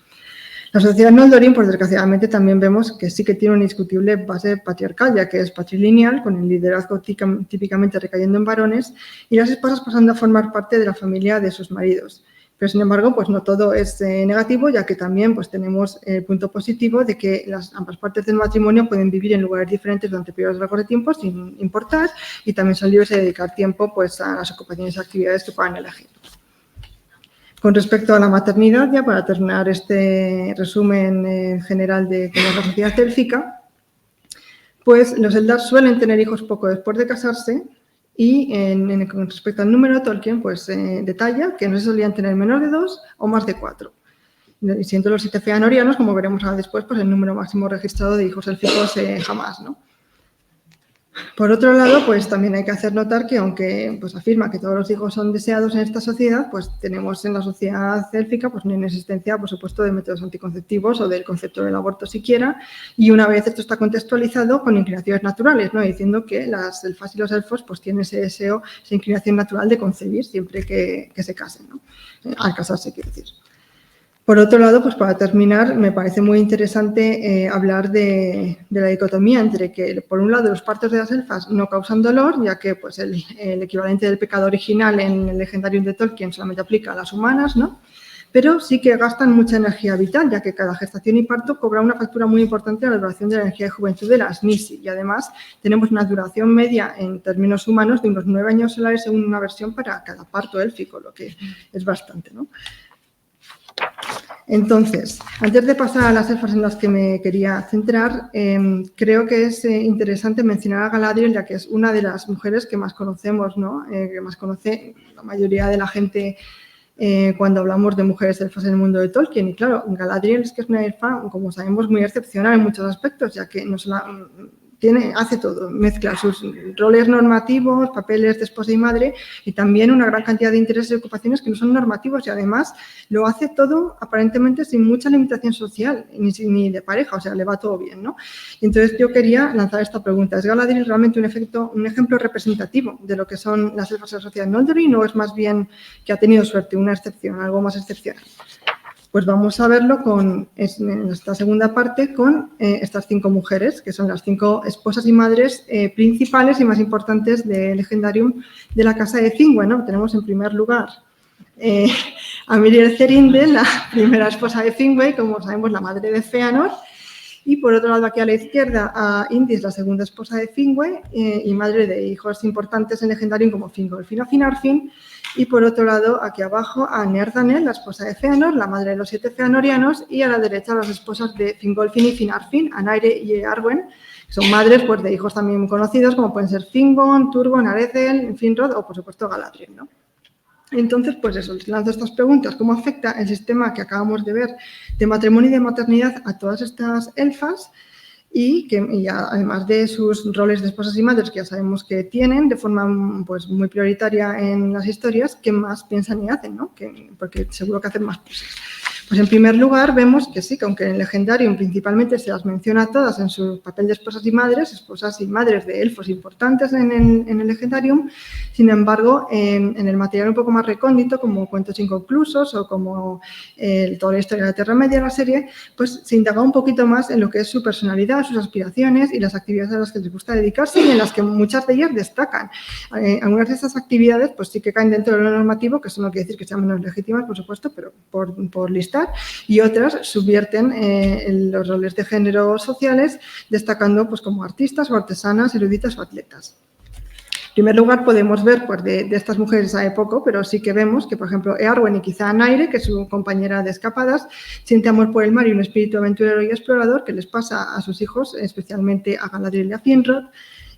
D: La sociedad Noldorin, pues desgraciadamente también vemos que sí que tiene una indiscutible base patriarcal, ya que es patrilineal, con el liderazgo típicamente recayendo en varones, y las esposas pasando a formar parte de la familia de sus maridos. Pero, sin embargo, pues no todo es negativo, ya que también pues, tenemos el punto positivo de que ambas partes del matrimonio pueden vivir en lugares diferentes durante periodos largos de tiempo sin importar, y también son libres de dedicar tiempo pues, a las ocupaciones y actividades que puedan elegir. Con respecto a la maternidad, ya para terminar este resumen general de cómo es la sociedad élfica, pues los Eldar suelen tener hijos poco después de casarse. Y con respecto al número, Tolkien pues, detalla que no se solían tener menos de 2 o más de 4. Y siendo los 7 feanorianos, como veremos ahora después, pues el número máximo registrado de hijos élficos jamás, ¿no? Por otro lado, pues también hay que hacer notar que aunque pues, afirma que todos los hijos son deseados en esta sociedad, pues tenemos en la sociedad élfica pues, una inexistencia, por supuesto, de métodos anticonceptivos o del concepto del aborto siquiera, y una vez esto está contextualizado con inclinaciones naturales, ¿no? Diciendo que las elfas y los elfos pues, tienen ese deseo, esa inclinación natural de concebir siempre que se casen, ¿no? Al casarse, quiero decir. Por otro lado, pues para terminar, me parece muy interesante hablar de la dicotomía entre que, por un lado, los partos de las elfas no causan dolor, ya que pues, el equivalente del pecado original en el legendario de Tolkien solamente aplica a las humanas, ¿no? Pero sí que gastan mucha energía vital, ya que cada gestación y parto cobra una factura muy importante a la duración de la energía de juventud de las Nisi. Y además tenemos una duración media en términos humanos de unos 9 años solares según una versión para cada parto élfico, lo que es bastante, ¿no? Entonces, antes de pasar a las elfas en las que me quería centrar, creo que es interesante mencionar a Galadriel, ya que es una de las mujeres que más conocemos, ¿no? Que más conoce la mayoría de la gente cuando hablamos de mujeres elfas en el mundo de Tolkien. Y claro, Galadriel es que es una elfa, como sabemos, muy excepcional en muchos aspectos, ya que no hace todo, mezcla sus roles normativos, papeles de esposa y madre y también una gran cantidad de intereses y ocupaciones que no son normativos y además lo hace todo aparentemente sin mucha limitación social ni de pareja, o sea, le va todo bien, ¿no? Y entonces yo quería lanzar esta pregunta, ¿es Galadriel realmente un ejemplo representativo de lo que son las elfas de la sociedad Noldorin o es más bien que ha tenido suerte, una excepción, algo más excepcional? Pues vamos a verlo en esta segunda parte con estas 5 mujeres, que son las 5 esposas y madres principales y más importantes del legendarium de la casa de Finwë, ¿no? Tenemos en primer lugar a Miriel Cerinde, la primera esposa de Finwë, como sabemos la madre de Fëanor, y por otro lado aquí a la izquierda a Indis, la segunda esposa de Finwë y madre de hijos importantes en legendarium como Fingolfin o Finarfin. Y por otro lado, aquí abajo, a Neardanel, la esposa de Fëanor, la madre de los 7 feanorianos, y a la derecha las esposas de Fingolfin y Finarfin, Anaire y Arwen, que son madres pues, de hijos también conocidos, como pueden ser Fingon, Turgon, Arethel, Finrod o, por supuesto, Galadriel, ¿no? Entonces, pues eso, les lanzo estas preguntas. ¿Cómo afecta el sistema que acabamos de ver de matrimonio y de maternidad a todas estas elfas? Y además de sus roles de esposas y madres que ya sabemos que tienen de forma pues, muy prioritaria en las historias, ¿qué más piensan y hacen? ¿No? Porque seguro que hacen más cosas. Pues en primer lugar vemos que sí, que aunque en el Legendarium principalmente se las menciona a todas en su papel de esposas y madres de elfos importantes en el Legendarium, sin embargo, en el material un poco más recóndito, como Cuentos Inconclusos o como toda la historia de la Tierra Media, la serie, pues se indaga un poquito más en lo que es su personalidad, sus aspiraciones y las actividades a las que les gusta dedicarse y en las que muchas de ellas destacan. Algunas de estas actividades pues sí que caen dentro de lo normativo, que eso no quiere decir que sean menos legítimas, por supuesto, pero por listar, y otras subvierten los roles de género sociales, destacando pues, como artistas o artesanas, eruditas o atletas. En primer lugar, podemos ver pues, de estas mujeres hay poco, pero sí que vemos que, por ejemplo, Earwen y quizá Naire, que es su compañera de escapadas, siente amor por el mar y un espíritu aventurero y explorador que les pasa a sus hijos, especialmente a Galadriel y a Finrod.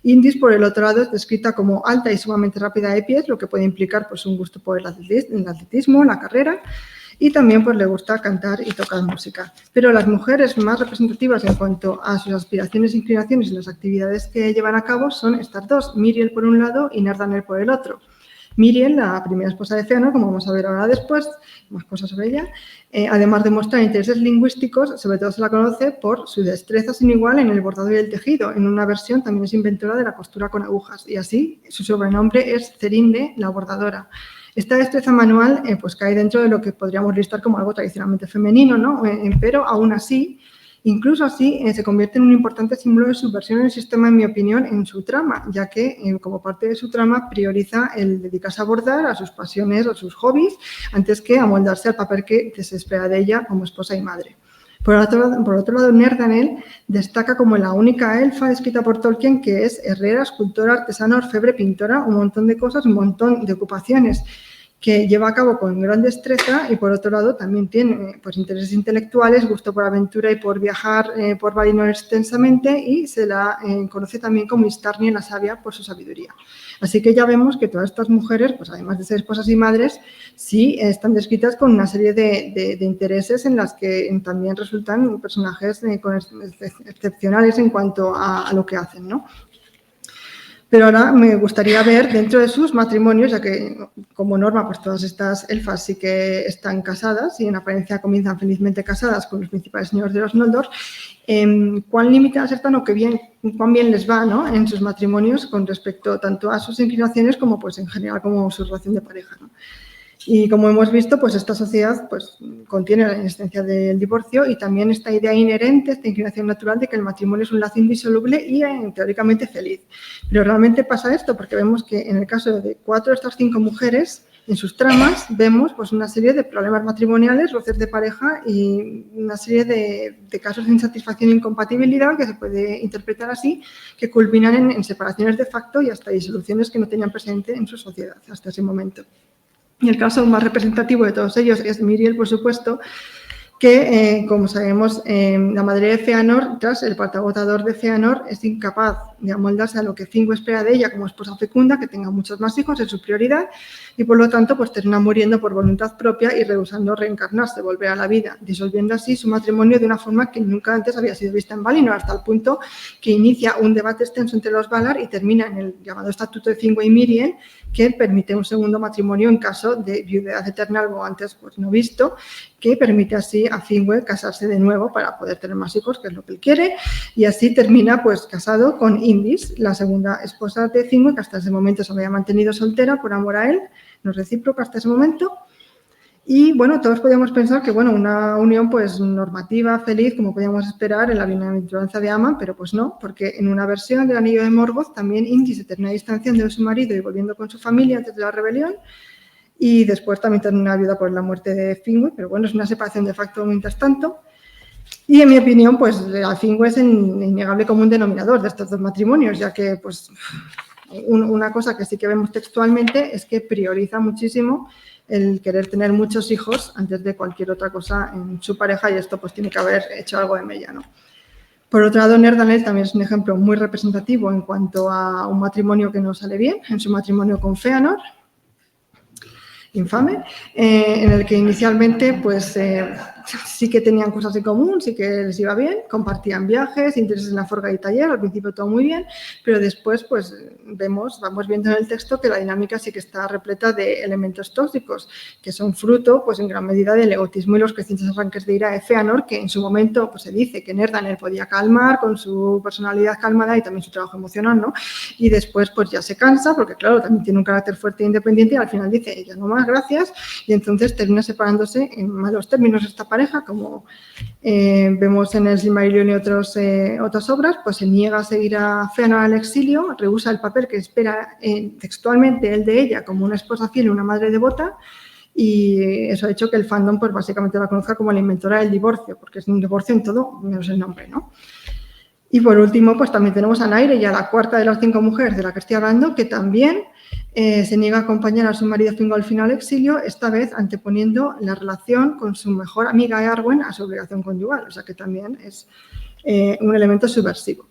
D: Indis, por el otro lado, es descrita como alta y sumamente rápida de pies, lo que puede implicar pues, un gusto por el atletismo, la carrera, y también pues, le gusta cantar y tocar música. Pero las mujeres más representativas en cuanto a sus aspiraciones, inclinaciones y las actividades que llevan a cabo son estas dos, Miriel por un lado y Neardanel por el otro. Miriel, la primera esposa de Fëanor, como vamos a ver ahora después, más cosas sobre ella, además de mostrar intereses lingüísticos, sobre todo se la conoce por su destreza sin igual en el bordado y el tejido. En una versión también es inventora de la costura con agujas y así su sobrenombre es Cerinde, la bordadora. Esta destreza manual pues cae dentro de lo que podríamos listar como algo tradicionalmente femenino, ¿no? Pero aún así, incluso así, se convierte en un importante símbolo de subversión en el sistema, en mi opinión, en su trama, ya que como parte de su trama prioriza el dedicarse a bordar, a sus pasiones, a sus hobbies, antes que amoldarse al papel que se espera de ella como esposa y madre. Por otro lado, Nerdanel destaca como la única elfa descrita por Tolkien que es herrera, escultora, artesana, orfebre, pintora, un montón de cosas, un montón de ocupaciones que lleva a cabo con gran destreza y, por otro lado, también tiene pues, intereses intelectuales, gusto por aventura y por viajar por Valinor extensamente y se la conoce también como Istarni la sabia por su sabiduría. Así que ya vemos que todas estas mujeres, pues además de ser esposas y madres, sí están descritas con una serie de intereses en las que también resultan personajes excepcionales en cuanto a lo que hacen, ¿no? Pero ahora me gustaría ver dentro de sus matrimonios, ya que como norma pues todas estas elfas sí que están casadas y en apariencia comienzan felizmente casadas con los principales señores de los Noldor, cuán limitadas están o cuán bien les va, ¿no? En sus matrimonios con respecto tanto a sus inclinaciones como pues en general como su relación de pareja, ¿no? Y como hemos visto, pues esta sociedad pues, contiene la existencia del divorcio y también esta idea inherente, esta inclinación natural de que el matrimonio es un lazo indisoluble y teóricamente feliz. Pero realmente pasa esto porque vemos que en el caso de 4 de estas 5 mujeres, en sus tramas vemos pues, una serie de problemas matrimoniales, roces de pareja y una serie de casos de insatisfacción e incompatibilidad que se puede interpretar así, que culminan en separaciones de facto y hasta disoluciones que no tenían presente en su sociedad hasta ese momento. Y el caso más representativo de todos ellos es Miriel, por supuesto, que, como sabemos, la madre de Fëanor, tras el parto agotador de Fëanor, es incapaz de amoldarse a lo que Finwë espera de ella como esposa fecunda, que tenga muchos más hijos, es su prioridad, y por lo tanto pues termina muriendo por voluntad propia y rehusando reencarnarse, volver a la vida, disolviendo así su matrimonio de una forma que nunca antes había sido vista en Valinor, hasta el punto que inicia un debate extenso entre los Valar y termina en el llamado Estatuto de Finwë y Miriel, que permite un segundo matrimonio en caso de viudedad eterna, algo antes pues, no visto, que permite así a Finwë casarse de nuevo para poder tener más hijos, que es lo que él quiere, y así termina pues casado con Indis, la segunda esposa de Finwë, que hasta ese momento se había mantenido soltera por amor a él, no es recíproco hasta ese momento. Y bueno, todos podíamos pensar que bueno, una unión pues normativa, feliz, como podíamos esperar en la bienaventuranza de Aman, pero pues no, porque en una versión del Anillo de Morgoth también Indis se termina distanciando de su marido y volviendo con su familia antes de la rebelión, y después también termina viuda por la muerte de Finwë, pero bueno, es una separación de facto mientras tanto. Y en mi opinión, pues a Finwë es el innegable común denominador de estos dos matrimonios, ya que pues una cosa que sí que vemos textualmente es que prioriza muchísimo el querer tener muchos hijos antes de cualquier otra cosa en su pareja, y esto pues tiene que haber hecho algo de mella, ¿no? Por otro lado, Nerdanel también es un ejemplo muy representativo en cuanto a un matrimonio que no sale bien, en su matrimonio con Fëanor, infame, en el que inicialmente pues sí que tenían cosas en común, sí que les iba bien, compartían viajes, intereses en la forja y taller, al principio todo muy bien, pero después pues vamos viendo en el texto que la dinámica sí que está repleta de elementos tóxicos, que son fruto pues en gran medida del egotismo y los crecientes arranques de ira de Fëanor, que en su momento pues se dice que Nerdanel podía calmar con su personalidad calmada y también su trabajo emocional, ¿no? Y después pues ya se cansa, porque claro, también tiene un carácter fuerte e independiente, y al final dice, ella no más, gracias, y entonces termina separándose en malos términos esta pareja, como vemos en el Silmarillion y otras obras, pues se niega a seguir a Fëanor al exilio, rehúsa el papel que espera textualmente él de ella como una esposa fiel y una madre devota, y eso ha hecho que el fandom pues básicamente la conozca como la inventora del divorcio, porque es un divorcio en todo menos el nombre, ¿no? Y por último, pues también tenemos a Naire, ya la cuarta de las 5 mujeres de la que estoy hablando, que también se niega a acompañar a su marido Fingolfin al exilio, esta vez anteponiendo la relación con su mejor amiga Eärwen a su obligación conyugal, o sea que también es un elemento subversivo.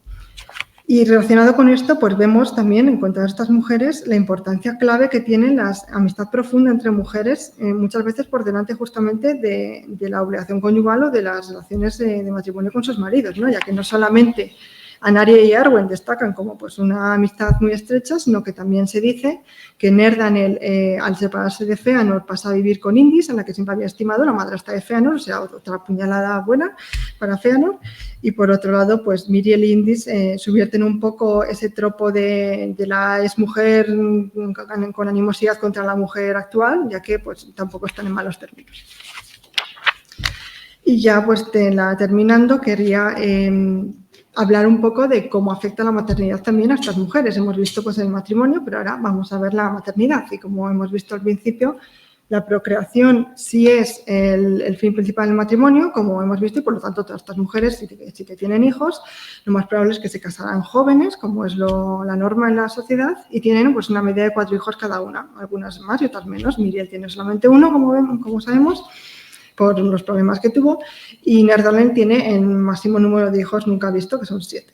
D: Y relacionado con esto, pues vemos también, en cuanto a estas mujeres, la importancia clave que tiene la amistad profunda entre mujeres, muchas veces por delante justamente de la obligación conyugal o de las relaciones de matrimonio con sus maridos, ¿no? Ya que no solamente Anaria y Arwen destacan como pues, una amistad muy estrecha, sino que también se dice que Nerdanel, al separarse de Fëanor, pasa a vivir con Indis, a la que siempre había estimado, la madrastra de Fëanor, o sea, otra puñalada buena para Fëanor. Y por otro lado, pues Míriel y Indis subvierten un poco ese tropo de la exmujer con animosidad contra la mujer actual, ya que pues tampoco están en malos términos. Y ya pues terminando, quería hablar un poco de cómo afecta la maternidad también a estas mujeres. Hemos visto pues el matrimonio, pero ahora vamos a ver la maternidad. Y como hemos visto al principio, la procreación sí es el fin principal del matrimonio, como hemos visto, y por lo tanto todas estas mujeres, si que tienen hijos, lo más probable es que se casarán jóvenes, como es la norma en la sociedad, y tienen pues una media de 4 hijos cada una, algunas más y otras menos. Míriel tiene solamente uno, como sabemos, por los problemas que tuvo, y Nerdanel tiene el máximo número de hijos nunca visto, que son 7.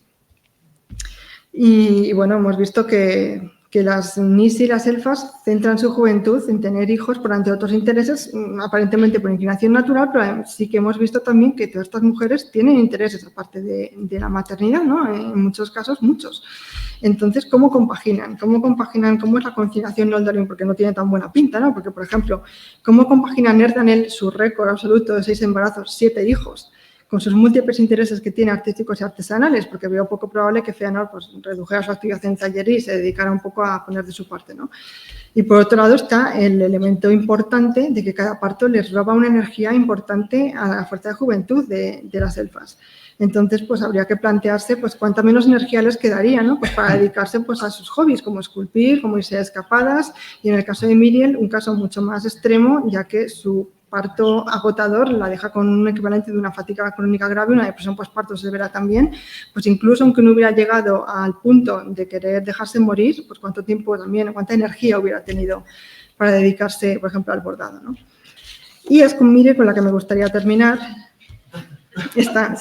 D: Y bueno, hemos visto que las Nisi y las elfas centran su juventud en tener hijos por ante otros intereses, aparentemente por inclinación natural, pero sí que hemos visto también que todas estas mujeres tienen intereses aparte de la maternidad, ¿no? En muchos casos, muchos. Entonces, ¿cómo compaginan? ¿Cómo es la conciliación Noldorin? Porque no tiene tan buena pinta, ¿no? Porque, por ejemplo, ¿cómo compagina Nerdanel su récord absoluto de 6 embarazos, 7 hijos, con sus múltiples intereses que tiene artísticos y artesanales? Porque veo poco probable que Fëanor pues, redujera su actividad en tallería y se dedicara un poco a poner de su parte, ¿no? Y por otro lado está el elemento importante de que cada parto les roba una energía importante a la fuerza de juventud de las elfas. Entonces, pues habría que plantearse pues cuánta menos energía les quedaría, ¿no? Pues para dedicarse pues a sus hobbies, como esculpir, como irse a escapadas, y en el caso de Míriel, un caso mucho más extremo, ya que su parto agotador la deja con un equivalente de una fatiga crónica grave, una depresión postparto severa también, pues incluso aunque no hubiera llegado al punto de querer dejarse morir, pues cuánto tiempo también, cuánta energía hubiera tenido para dedicarse, por ejemplo, al bordado, ¿no? Y es con Míriel con la que me gustaría terminar.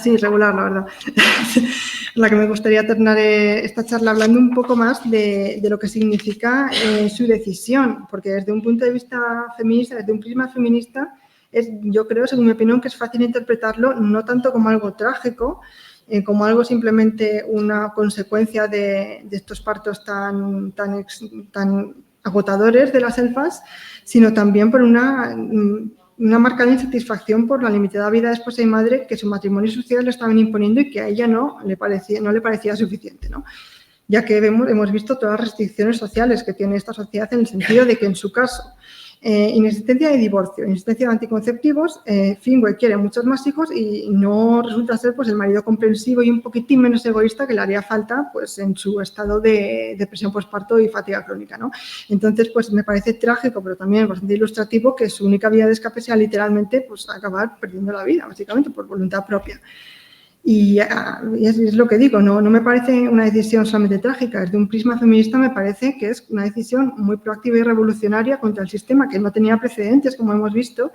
D: Sí, regular, la verdad. La que me gustaría terminar esta charla hablando un poco más de lo que significa su decisión, porque desde un punto de vista feminista, desde un prisma feminista, yo creo, según mi opinión, que es fácil interpretarlo no tanto como algo trágico, como algo simplemente una consecuencia de estos partos tan agotadores de las elfas, sino también por una marcada insatisfacción por la limitada vida de esposa y madre que su matrimonio y su sociedad le estaban imponiendo y que a ella no le parecía suficiente, ¿no? Ya que hemos visto todas las restricciones sociales que tiene esta sociedad en el sentido de que en su caso, inexistencia de divorcio, inexistencia de anticonceptivos, Finwë quiere muchos más hijos y no resulta ser pues, el marido comprensivo y un poquitín menos egoísta que le haría falta pues, en su estado de depresión postparto y fatiga crónica, ¿no? Entonces, pues me parece trágico, pero también bastante ilustrativo que su única vía de escape sea literalmente pues, acabar perdiendo la vida, básicamente por voluntad propia. Y es lo que digo, no me parece una decisión solamente trágica. Desde un prisma feminista me parece que es una decisión muy proactiva y revolucionaria contra el sistema que no tenía precedentes, como hemos visto,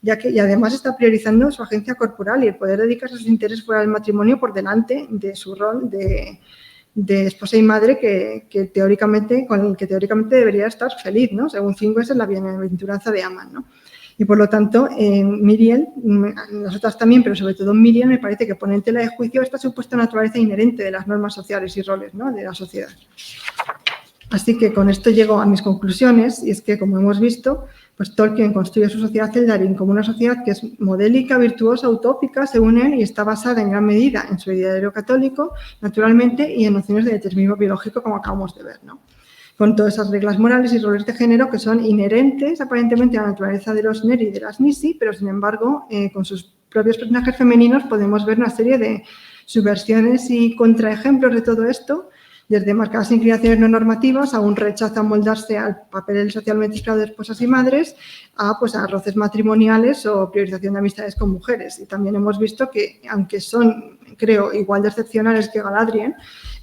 D: y además está priorizando su agencia corporal y el poder dedicarse a sus intereses fuera del matrimonio por delante de su rol de esposa y madre con el que teóricamente debería estar feliz, ¿no? Según Finwë es la bienaventuranza de Aman, ¿no? Y por lo tanto, Míriel, nosotras también, pero sobre todo Míriel, me parece que pone en tela de juicio esta supuesta naturaleza inherente de las normas sociales y roles, ¿no? De la sociedad. Así que con esto llego a mis conclusiones, y es que, como hemos visto, pues Tolkien construye su sociedad Eldarin como una sociedad que es modélica, virtuosa, utópica, según él, y está basada en gran medida en su ideario católico, naturalmente, y en nociones de determinismo biológico, como acabamos de ver, ¿no? Con todas esas reglas morales y roles de género que son inherentes aparentemente a la naturaleza de los Neri y de las Nisi, pero sin embargo, con sus propios personajes femeninos podemos ver una serie de subversiones y contraejemplos de todo esto, desde marcadas inclinaciones no normativas a un rechazo a moldarse al papel socialmente esperado de esposas y madres, a roces matrimoniales o priorización de amistades con mujeres. Y también hemos visto que, aunque son, creo, igual de excepcionales que Galadriel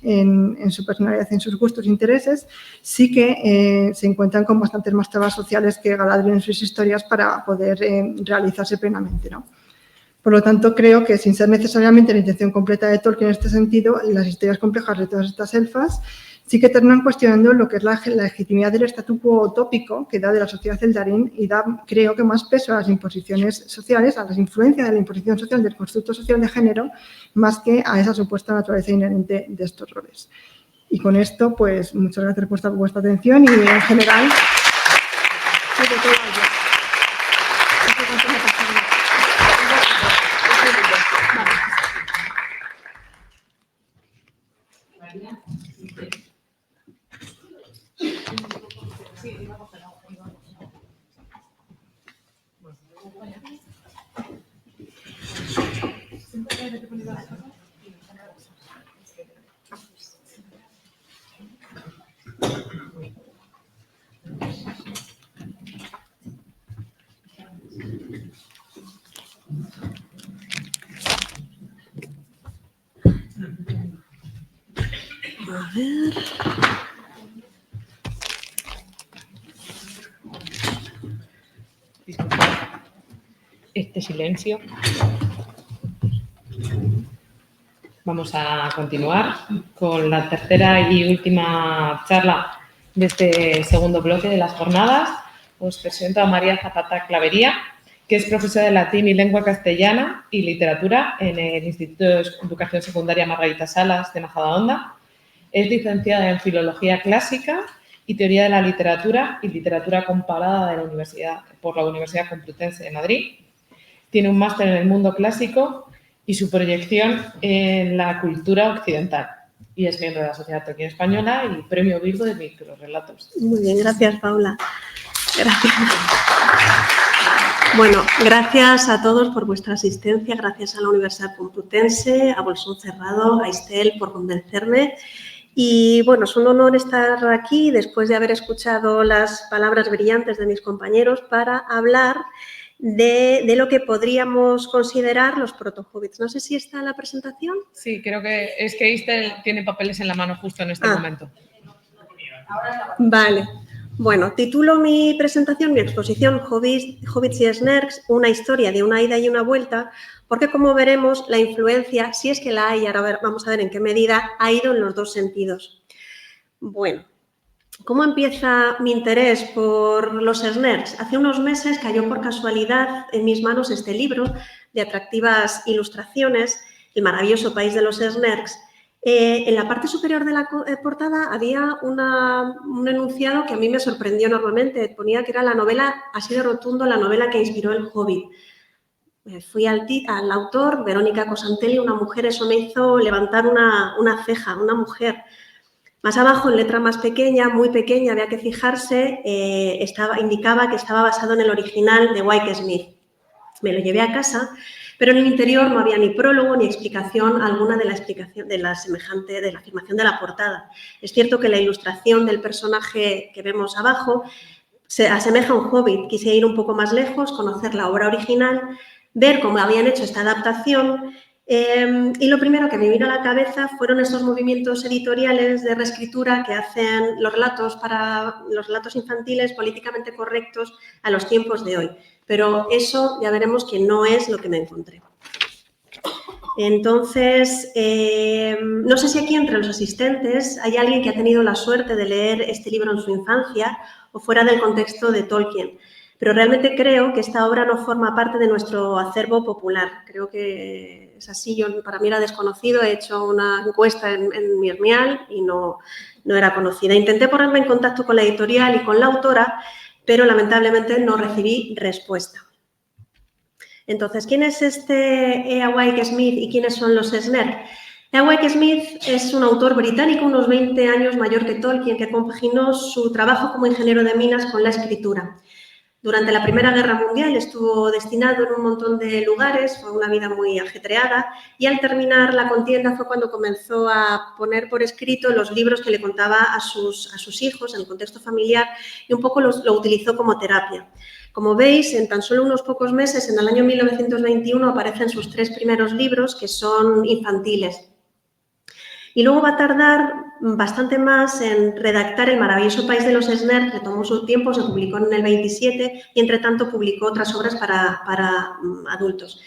D: en su personalidad y en sus gustos e intereses, sí que se encuentran con bastantes más trabas sociales que Galadriel en sus historias para poder realizarse plenamente, ¿no? Por lo tanto, creo que sin ser necesariamente la intención completa de Tolkien en este sentido, las historias complejas de todas estas elfas sí que terminan cuestionando lo que es la legitimidad del statu quo utópico que da de la sociedad celtarín y da, creo que, más peso a las imposiciones sociales, a las influencias de la imposición social del constructo social de género, más que a esa supuesta naturaleza inherente de estos roles. Y con esto, pues, muchas gracias por vuestra atención y, en general,
C: A ver.
A: Disculpad este silencio. Vamos a continuar con la tercera y última charla de este segundo bloque de las jornadas. Os presento a María Zapata Clavería, que es profesora de latín y lengua castellana y literatura en el Instituto de Educación Secundaria Margarita Salas de Majadahonda. Es licenciada en Filología Clásica y Teoría de la Literatura y Literatura Comparada por la Universidad Complutense de Madrid. Tiene un máster en el mundo clásico y su proyección en la cultura occidental. Y es miembro de la Sociedad Tolkien Española y Premio Virgo de Microrrelatos.
C: Muy bien, gracias, Paula. Gracias. Bueno, gracias a todos por vuestra asistencia, gracias a la Universidad Complutense, a Bolsón Cerrado, a Estel por convencerme. Y bueno, es un honor estar aquí después de haber escuchado las palabras brillantes de mis compañeros para hablar de lo que podríamos considerar los proto-hobbits. No sé si está la presentación.
A: Sí, creo que es que Estel tiene papeles en la mano justo en este momento.
C: Vale. Bueno, titulo mi presentación, mi exposición Hobbits y Snerks, una historia de una ida y una vuelta, porque como veremos, la influencia, si es que la hay, ahora vamos a ver en qué medida, ha ido en los dos sentidos. Bueno, ¿cómo empieza mi interés por los Snerks? Hace unos meses cayó por casualidad en mis manos este libro de atractivas ilustraciones, El maravilloso país de los Snerks. En la parte superior de la portada había un enunciado que a mí me sorprendió enormemente. Ponía que era la novela, así de rotundo, la novela que inspiró El Hobbit. Fui al autor, Verónica Cosantelli, una mujer, eso me hizo levantar una ceja, una mujer. Más abajo, en letra más pequeña, muy pequeña, había que fijarse, indicaba que estaba basado en el original de Wyke Smith. Me lo llevé a casa, pero en el interior no había ni prólogo ni explicación alguna de la afirmación de la portada. Es cierto que la ilustración del personaje que vemos abajo se asemeja a un hobbit. Quise ir un poco más lejos, conocer la obra original, ver cómo habían hecho esta adaptación. Y lo primero que me vino a la cabeza fueron esos movimientos editoriales de reescritura que hacen los relatos infantiles políticamente correctos a los tiempos de hoy. Pero eso ya veremos que no es lo que me encontré. Entonces, no sé si aquí entre los asistentes hay alguien que ha tenido la suerte de leer este libro en su infancia o fuera del contexto de Tolkien. Pero realmente creo que esta obra no forma parte de nuestro acervo popular. Creo que es así. Para mí era desconocido. He hecho una encuesta en mi Hermial y no era conocida. Intenté ponerme en contacto con la editorial y con la autora, pero lamentablemente no recibí respuesta. Entonces, ¿quién es este E.A. Wyke Smith y quiénes son los Snerks? E.A. Wyke Smith es un autor británico, unos 20 años mayor que Tolkien, que compaginó su trabajo como ingeniero de minas con la escritura. Durante la Primera Guerra Mundial estuvo destinado en un montón de lugares, fue una vida muy ajetreada y al terminar la contienda fue cuando comenzó a poner por escrito los libros que le contaba a sus hijos en el contexto familiar y un poco lo utilizó como terapia. Como veis, en tan solo unos pocos meses, en el año 1921, aparecen sus 3 primeros libros que son infantiles. Y luego va a tardar bastante más en redactar El maravilloso país de los Snerks, que tomó su tiempo, se publicó en el 27 y entre tanto publicó otras obras para adultos.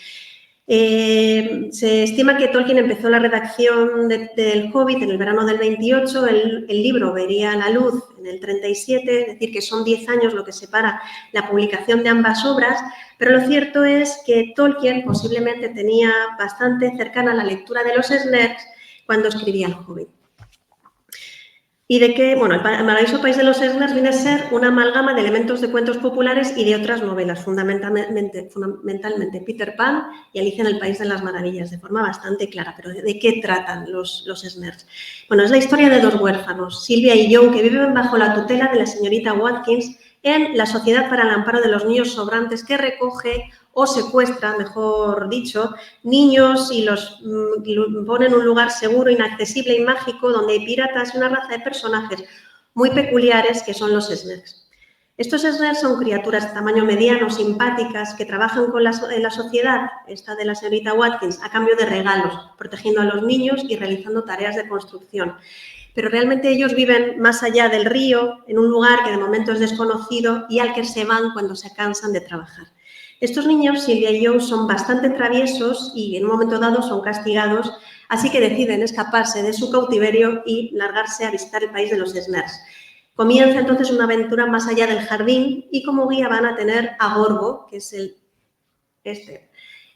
C: Se estima que Tolkien empezó la redacción del Hobbit en el verano del 28, el libro vería la luz en el 37, es decir, que son 10 años lo que separa la publicación de ambas obras, pero lo cierto es que Tolkien posiblemente tenía bastante cercana la lectura de los Snerks cuando escribía el Hobbit. Y de que, bueno, el maravilloso país de los Snerks viene a ser una amalgama de elementos de cuentos populares y de otras novelas, fundamentalmente Peter Pan y Alicia en el País de las Maravillas, de forma bastante clara. Pero ¿de qué tratan los Snerks? Bueno, es la historia de dos huérfanos, Silvia y Joe, que viven bajo la tutela de la señorita Watkins en la Sociedad para el Amparo de los Niños Sobrantes, que recoge o secuestra, mejor dicho, niños y los pone en un lugar seguro, inaccesible y mágico, donde hay piratas y una raza de personajes muy peculiares que son los Snerks. Estos Snerks son criaturas de tamaño mediano, simpáticas, que trabajan con la sociedad, esta de la señorita Watkins, a cambio de regalos, protegiendo a los niños y realizando tareas de construcción. Pero realmente ellos viven más allá del río, en un lugar que de momento es desconocido y al que se van cuando se cansan de trabajar. Estos niños, Silvia y Joe, son bastante traviesos y en un momento dado son castigados, así que deciden escaparse de su cautiverio y largarse a visitar el país de los Snerks. Comienza entonces una aventura más allá del jardín y como guía van a tener a Gorgo, que es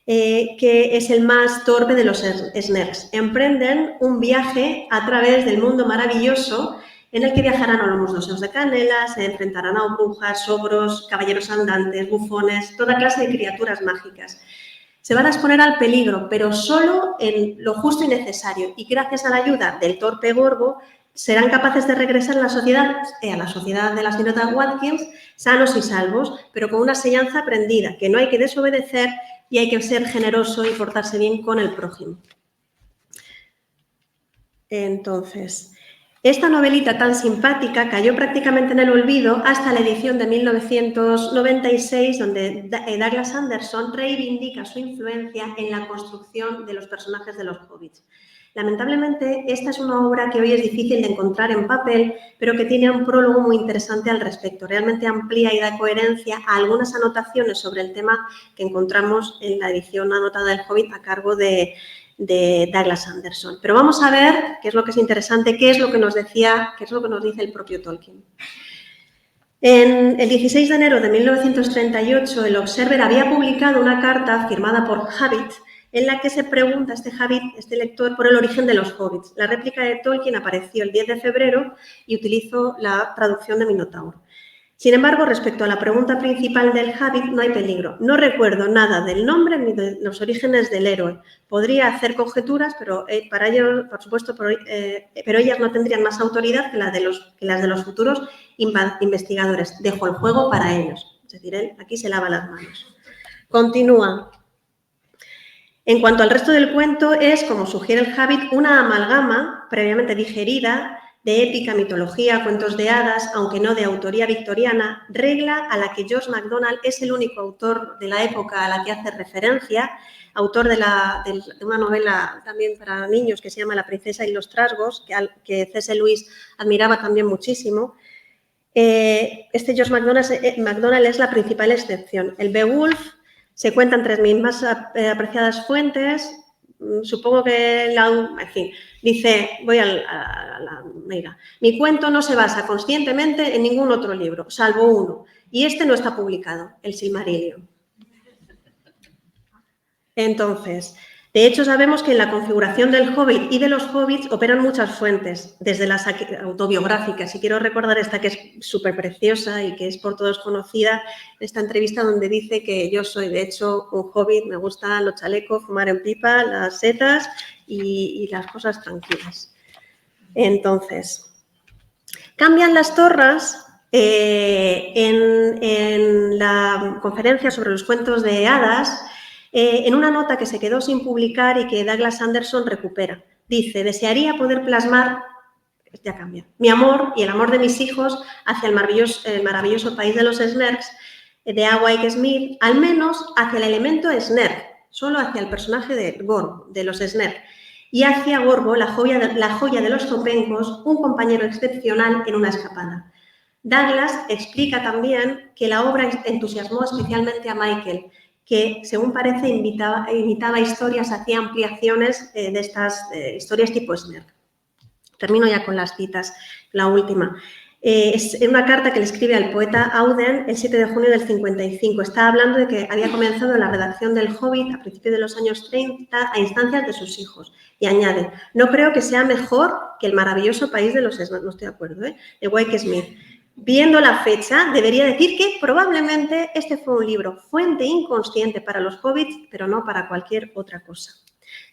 C: que es el más torpe de los Snerks. Emprenden un viaje a través del mundo maravilloso en el que viajarán a lomos de osos de canela, se enfrentarán a brujas, ogros, caballeros andantes, bufones, toda clase de criaturas mágicas. Se van a exponer al peligro, pero solo en lo justo y necesario, y gracias a la ayuda del torpe Gorgo serán capaces de regresar a la sociedad de la señorita Watkins sanos y salvos, pero con una enseñanza aprendida, que no hay que desobedecer y hay que ser generoso y portarse bien con el prójimo. Entonces, esta novelita tan simpática cayó prácticamente en el olvido hasta la edición de 1996, donde Douglas Anderson reivindica su influencia en la construcción de los personajes de los hobbits. Lamentablemente, esta es una obra que hoy es difícil de encontrar en papel, pero que tiene un prólogo muy interesante al respecto. Realmente amplía y da coherencia a algunas anotaciones sobre el tema que encontramos en la edición anotada del Hobbit a cargo de Douglas Anderson. Pero vamos a ver qué es lo que es interesante, qué es lo que nos dice el propio Tolkien. En el 16 de enero de 1938, el Observer había publicado una carta firmada por Hobbit en la que se pregunta este lector por el origen de los hobbits. La réplica de Tolkien apareció el 10 de febrero y utilizó la traducción de Minotauro. Sin embargo, respecto a la pregunta principal del Hobbit, no hay peligro. No recuerdo nada del nombre ni de los orígenes del héroe. Podría hacer conjeturas, pero para ello, por supuesto, pero ellas no tendrían más autoridad que las de los futuros investigadores. Dejo el juego para ellos. Es decir, él aquí se lava las manos. Continúa. En cuanto al resto del cuento, es, como sugiere el Hobbit, una amalgama previamente digerida de épica, mitología, cuentos de hadas, aunque no de autoría victoriana, regla a la que George MacDonald es el único autor de la época a la que hace referencia, autor de una novela también para niños que se llama La princesa y los trasgos, que C.S. Lewis admiraba también muchísimo. Este George MacDonald es la principal excepción. El Beowulf se cuenta entre mis más apreciadas fuentes. Supongo que en fin, dice, voy a la mira. Mi cuento no se basa conscientemente en ningún otro libro, salvo uno, y este no está publicado, el Silmarillion. Entonces, de hecho, sabemos que en la configuración del Hobbit y de los Hobbits operan muchas fuentes, desde las autobiográficas, y quiero recordar esta que es súper preciosa y que es por todos conocida, esta entrevista donde dice que yo soy, de hecho, un Hobbit, me gustan los chalecos, fumar en pipa, las setas y las cosas tranquilas. Entonces, cambian las torras en la conferencia sobre los cuentos de hadas. En una nota que se quedó sin publicar y que Douglas Anderson recupera. Dice, desearía poder plasmar, ya cambia, mi amor y el amor de mis hijos hacia el maravilloso país de los Snerks, de A. Wyke Smith, al menos hacia el elemento Snerk, solo hacia el personaje de Gorgo, de los Snerk, y hacia Gorgo, la joya de los zopencos, un compañero excepcional en una escapada. Douglas explica también que la obra entusiasmó especialmente a Michael, que, según parece, imitaba historias, hacía ampliaciones de estas historias tipo Snark. Termino ya con las citas, la última. Es una carta que le escribe al poeta Auden el 7 de junio del 55. Está hablando de que había comenzado la redacción del Hobbit a principios de los años 30 a instancias de sus hijos. Y añade, no creo que sea mejor que el maravilloso país de los Snark, no estoy de acuerdo, de Wyke Smith. Viendo la fecha, debería decir que probablemente este fue un libro fuente inconsciente para los hobbits, pero no para cualquier otra cosa.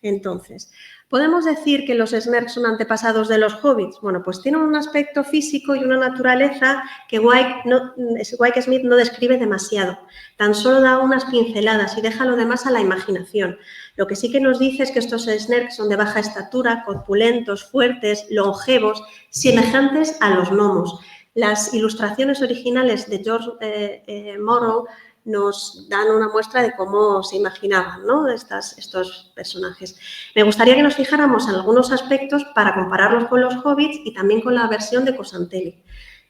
C: Entonces, ¿podemos decir que los Snark son antepasados de los hobbits? Bueno, pues tienen un aspecto físico y una naturaleza que Wyke Smith no describe demasiado. Tan solo da unas pinceladas y deja lo demás a la imaginación. Lo que sí que nos dice es que estos Snark son de baja estatura, corpulentos, fuertes, longevos, semejantes a los gnomos. Las ilustraciones originales de George Morrow nos dan una muestra de cómo se imaginaban, ¿no?, estos personajes. Me gustaría que nos fijáramos en algunos aspectos para compararlos con los hobbits y también con la versión de Cosantelli.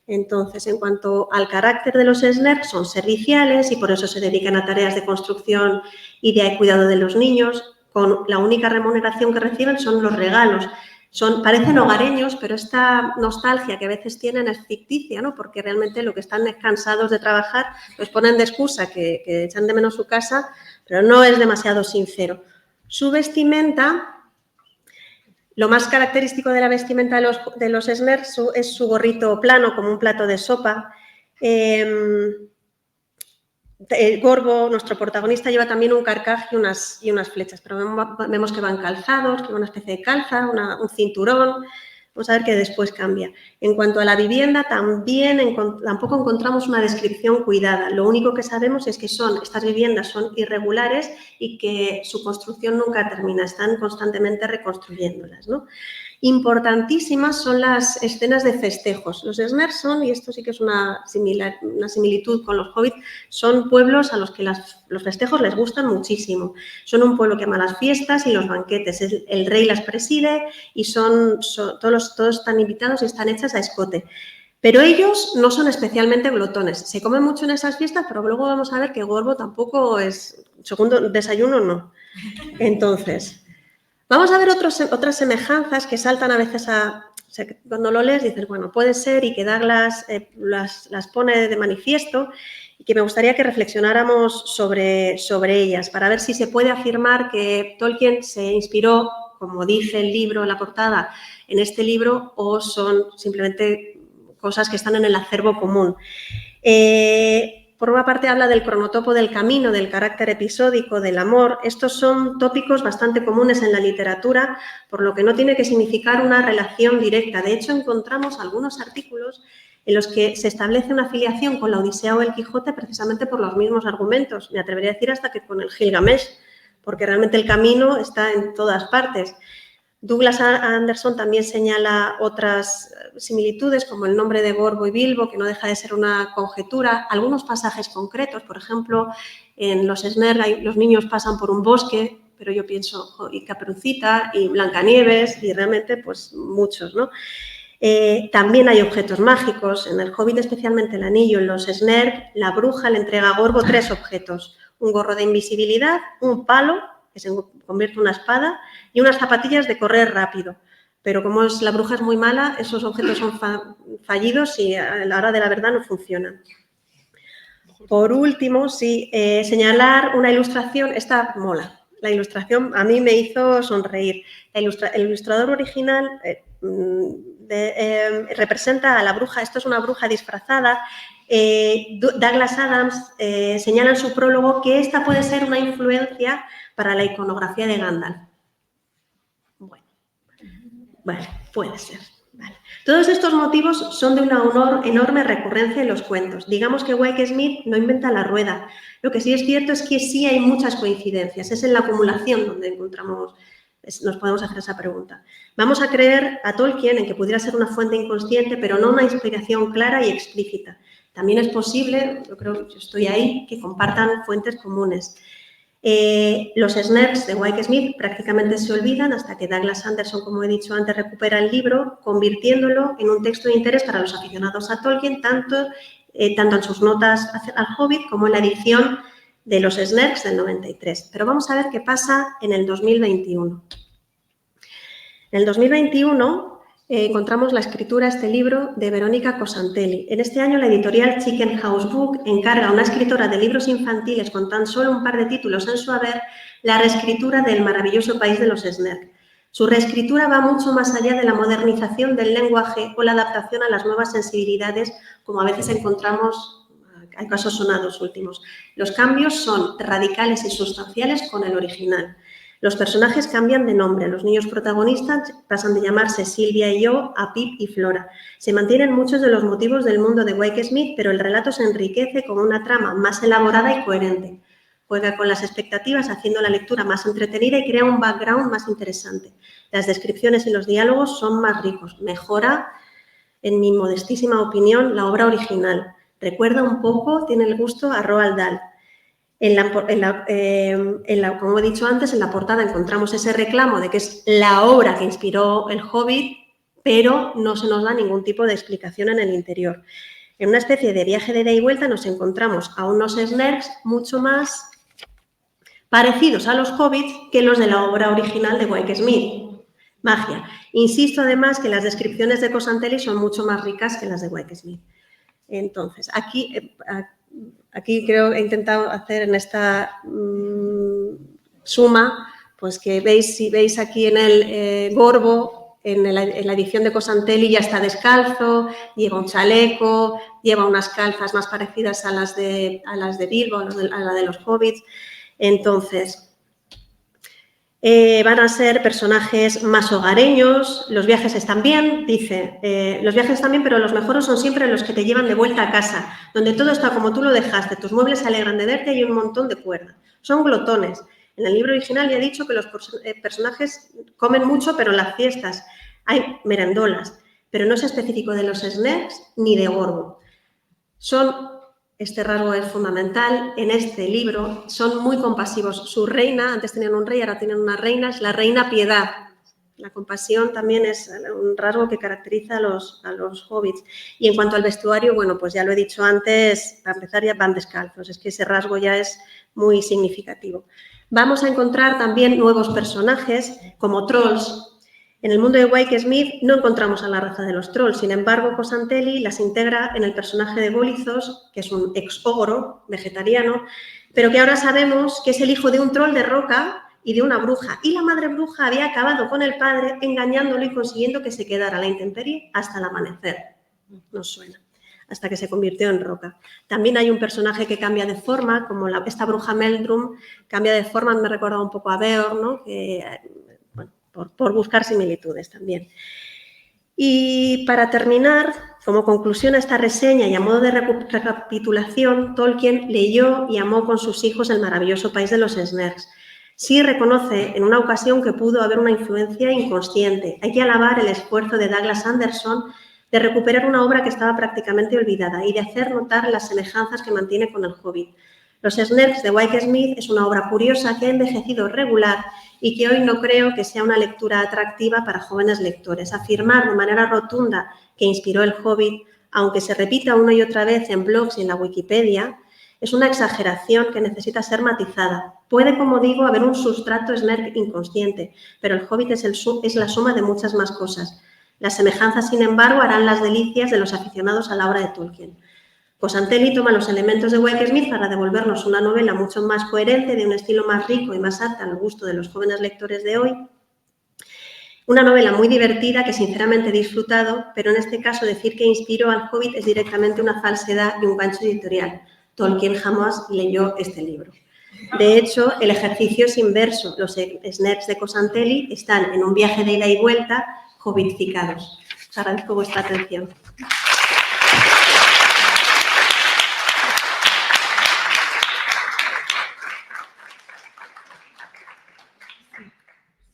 C: Entonces, en cuanto al carácter de los Snark, son serviciales y por eso se dedican a tareas de construcción y de cuidado de los niños. Con la única remuneración que reciben son los regalos. Parecen hogareños, pero esta nostalgia que a veces tienen es ficticia, ¿no?, porque realmente lo que están es cansados de trabajar, pues ponen de excusa que echan de menos su casa, pero no es demasiado sincero. Su vestimenta, lo más característico de la vestimenta de los Snark es su gorrito plano, como un plato de sopa. Gorbo, nuestro protagonista, lleva también un carcaj y unas flechas, pero vemos que van calzados, que va una especie de calza, un cinturón. Vamos a ver que después cambia. En cuanto a la vivienda, tampoco encontramos una descripción cuidada. Lo único que sabemos es que estas viviendas son irregulares y que su construcción nunca termina, están constantemente reconstruyéndolas, ¿no? Importantísimas son las escenas de festejos. Los Snark son, y esto sí que es una similitud con los hobbits, son pueblos a los que los festejos les gustan muchísimo. Son un pueblo que ama las fiestas y los banquetes. El rey las preside y todos están invitados y están hechas a escote. Pero ellos no son especialmente glotones. Se come mucho en esas fiestas, pero luego vamos a ver que Gorbo tampoco es segundo desayuno, no. Entonces, vamos a ver otras semejanzas que saltan a veces cuando lo lees dices, bueno, puede ser, y que Douglas las pone de manifiesto y que me gustaría que reflexionáramos sobre ellas para ver si se puede afirmar que Tolkien se inspiró, como dice el libro, la portada, en este libro, o son simplemente cosas que están en el acervo común. Por una parte habla del cronotopo del camino, del carácter episódico, del amor. Estos son tópicos bastante comunes en la literatura, por lo que no tiene que significar una relación directa. De hecho, encontramos algunos artículos en los que se establece una afiliación con la Odisea o el Quijote precisamente por los mismos argumentos. Me atrevería a decir hasta que con el Gilgamesh, porque realmente el camino está en todas partes. Douglas Anderson también señala otras similitudes, como el nombre de Gorbo y Bilbo, que no deja de ser una conjetura. Algunos pasajes concretos, por ejemplo, en los Snark los niños pasan por un bosque, pero yo pienso, y Caperucita, y Blancanieves, y realmente pues muchos, ¿no? También hay objetos mágicos. En el Hobbit, especialmente el anillo, en los Snark, la bruja le entrega a Gorbo 3 objetos. Un gorro de invisibilidad, un palo, que se convierte en una espada, y unas zapatillas de correr rápido. Pero como la bruja es muy mala, esos objetos son fallidos y a la hora de la verdad no funcionan. Por último, sí, señalar una ilustración. Esta mola. La ilustración a mí me hizo sonreír. El ilustrador original representa a la bruja. Esto es una bruja disfrazada. Douglas Adams señala en su prólogo que esta puede ser una influencia para la iconografía de Gandalf. Bueno, vale, puede ser. Vale. Todos estos motivos son de una enorme recurrencia en los cuentos. Digamos que Wyke Smith no inventa la rueda. Lo que sí es cierto es que sí hay muchas coincidencias. Es en la acumulación donde nos podemos hacer esa pregunta. Vamos a creer a Tolkien en que pudiera ser una fuente inconsciente, pero no una inspiración clara y explícita. También es posible, yo estoy ahí, que compartan fuentes comunes. Los Snarks de Wyke Smith prácticamente se olvidan hasta que Douglas Anderson, como he dicho antes, recupera el libro, convirtiéndolo en un texto de interés para los aficionados a Tolkien, tanto en sus notas al Hobbit como en la edición de los SNERCs del 93. Pero vamos a ver qué pasa en el 2021. En el 2021 encontramos la escritura de este libro de Verónica Cosantelli. En este año la editorial Chicken House Book encarga a una escritora de libros infantiles con tan solo un par de títulos en su haber la reescritura del maravilloso país de los SNERC. Su reescritura va mucho más allá de la modernización del lenguaje o la adaptación a las nuevas sensibilidades, como a veces encontramos, hay casos sonados últimos. Los cambios son radicales y sustanciales con el original. Los personajes cambian de nombre. Los niños protagonistas pasan de llamarse Silvia y yo a Pip y Flora. Se mantienen muchos de los motivos del mundo de Wyke Smith, pero el relato se enriquece con una trama más elaborada y coherente. Juega con las expectativas, haciendo la lectura más entretenida y crea un background más interesante. Las descripciones y los diálogos son más ricos. Mejora, en mi modestísima opinión, la obra original. Recuerda un poco, tiene el gusto a Roald Dahl. Como he dicho antes, en la portada encontramos ese reclamo de que es la obra que inspiró El Hobbit, pero no se nos da ningún tipo de explicación en el interior. En una especie de viaje de ida y vuelta nos encontramos a unos SNERCs mucho más parecidos a los hobbits que los de la obra original de Wyke Smith. Magia. Insisto además que las descripciones de Cosantelli son mucho más ricas que las de Wyke Smith. Entonces, aquí creo que he intentado hacer en esta suma, pues que veis, si veis aquí en el Gorbo, en la edición de Cosantelli ya está descalzo, lleva un chaleco, lleva unas calzas más parecidas a las de Bilbo, a la de los hobbits. Entonces, van a ser personajes más hogareños, los viajes están bien, dice, los viajes están bien, pero los mejores son siempre los que te llevan de vuelta a casa, donde todo está como tú lo dejaste, tus muebles se alegran de verte y hay un montón de cuerda. Son glotones. En el libro original ya he dicho que los personajes comen mucho, pero en las fiestas hay merendolas, pero no es específico de los SNERCs ni de Gorbo. Este rasgo es fundamental en este libro, son muy compasivos. Su reina, antes tenían un rey, ahora tienen una reina, es la reina Piedad. La compasión también es un rasgo que caracteriza a los hobbits. Y en cuanto al vestuario, bueno, pues ya lo he dicho antes, para empezar ya van descalzos, es que ese rasgo ya es muy significativo. Vamos a encontrar también nuevos personajes como trolls. En el mundo de Wyke Smith no encontramos a la raza de los trolls, sin embargo, Cosantelli las integra en el personaje de Bolithos, que es un ex-ogro vegetariano, pero que ahora sabemos que es el hijo de un troll de roca y de una bruja. Y la madre bruja había acabado con el padre, engañándolo y consiguiendo que se quedara a la intemperie hasta el amanecer. Nos suena. Hasta que se convirtió en roca. También hay un personaje que cambia de forma, como esta bruja Meldrum, cambia de forma, me recuerda un poco a Beorn, ¿no? Por buscar similitudes también. Y para terminar, como conclusión a esta reseña y a modo de recapitulación, Tolkien leyó y amó con sus hijos el maravilloso país de los SNERCs. Sí reconoce en una ocasión que pudo haber una influencia inconsciente. Hay que alabar el esfuerzo de Douglas Anderson de recuperar una obra que estaba prácticamente olvidada y de hacer notar las semejanzas que mantiene con El Hobbit. Los SNERCs de Wyke Smith es una obra curiosa que ha envejecido regular y que hoy no creo que sea una lectura atractiva para jóvenes lectores. Afirmar de manera rotunda que inspiró El Hobbit, aunque se repita una y otra vez en blogs y en la Wikipedia, es una exageración que necesita ser matizada. Puede, como digo, haber un sustrato SNERC inconsciente, pero El Hobbit es la suma de muchas más cosas. Las semejanzas, sin embargo, harán las delicias de los aficionados a la obra de Tolkien. Cosantelli toma los elementos de Wyke Smith para devolvernos una novela mucho más coherente, de un estilo más rico y más apta al gusto de los jóvenes lectores de hoy. Una novela muy divertida que sinceramente he disfrutado, pero en este caso decir que inspiró al Hobbit es directamente una falsedad y un gancho editorial. Tolkien jamás leyó este libro. De hecho, el ejercicio es inverso. Los SNERCs de Cosantelli están en un viaje de ida y vuelta hobbitificados. Os agradezco vuestra atención.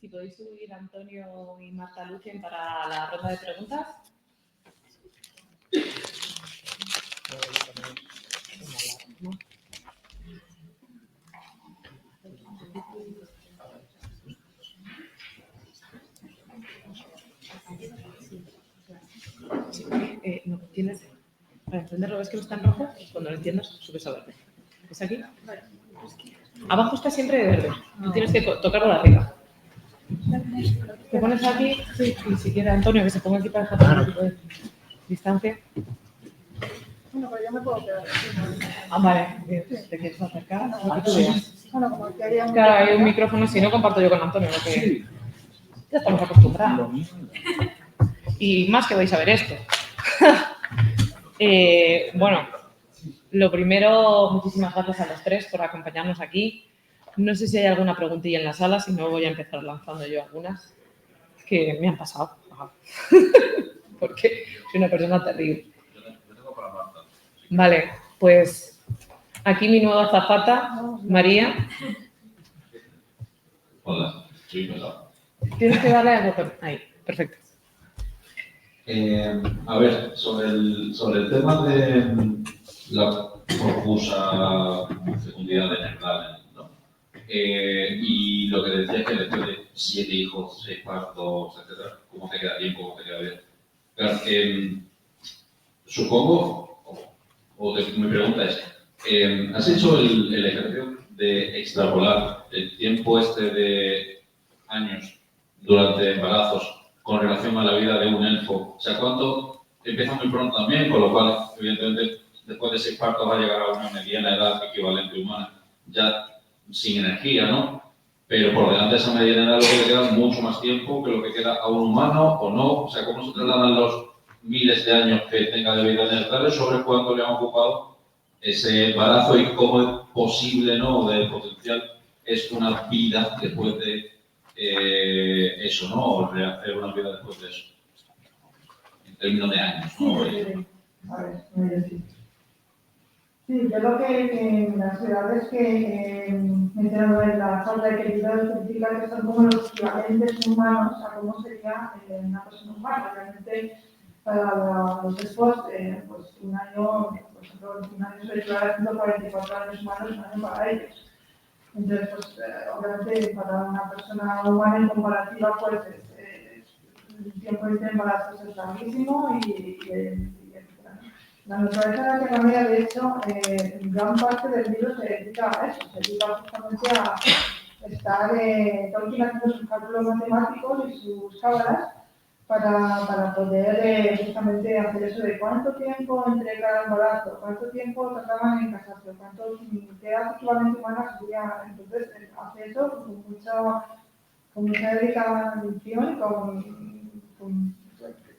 A: Si podéis subir a Antonio y Marta Lucien para la ronda de preguntas. No, tienes... Para encenderlo, ¿ves que no está en rojo? Cuando lo enciendas, subes a verde. ¿Es aquí? Vale. Abajo está siempre de verde. Tú tienes que tocarlo de arriba. Te pones aquí y si quiere Antonio que se ponga aquí para dejar un poquito de distancia.
D: Bueno, pero yo me puedo quedar aquí.
A: Ah, vale. ¿Te quieres acercar? Lo que tú veas.
D: Bueno, como aquí había un...
A: Claro, hay un micrófono, si no comparto yo con Antonio, porque ya estamos acostumbrados. Y más que vais a ver esto. Bueno, lo primero, muchísimas gracias a los tres por acompañarnos aquí. No sé si hay alguna preguntilla en la sala, si no voy a empezar lanzando yo algunas que me han pasado. Porque soy una persona terrible. Vale, pues aquí mi nueva azafata, María.
E: Hola, soy pesado.
A: Tienes que darle al botón. Ahí, perfecto.
E: A ver, sobre el tema de la confusa fecundidad de Nerdal, ¿no? Y lo que decía que después de 7 hijos, 6 partos, etcétera, ¿cómo te queda bien, cómo te queda bien? Claro, supongo, mi pregunta es, ¿has hecho el ejercicio de extrapolar el tiempo de años durante embarazos con relación a la vida de un elfo? O sea, ¿cuánto? Empieza muy pronto también, con lo cual, evidentemente, después de 6 partos va a llegar a una mediana edad equivalente humana, ya sin energía, ¿no? Pero por delante de esa mediana edad lo que le queda es mucho más tiempo que lo que queda a un humano o no. O sea, ¿cómo se trasladan los miles de años que tenga de vida neutral sobre cuánto le han ocupado ese embarazo y cómo es posible, ¿no? De potencial es una vida después de eso, ¿no? O rehacer una vida después de eso. En términos de años, ¿no?
D: A ver, voy a decir. Sí, yo lo que en las ciudades que he enterado en la falta de calidad científica que son como los equivalentes humanos a cómo sería una persona humana. Realmente, para los elfos, pues un año, por ejemplo, un año se equivale a 144 años humanos, un año para ellos. Entonces, pues, obviamente, para una persona humana en comparativa, pues, el tiempo de embarazo es larguísimo y la naturaleza de la economía, de hecho, gran parte del libro se dedica a eso, se dedica justamente a estar Tolkien haciendo sus cálculos matemáticos y sus cábalas para poder justamente hacer eso de cuánto tiempo entre cada embarazo, cuánto tiempo tardaban en casarse, qué edad equivalente humana sería. Entonces, hace eso con mucha dedicación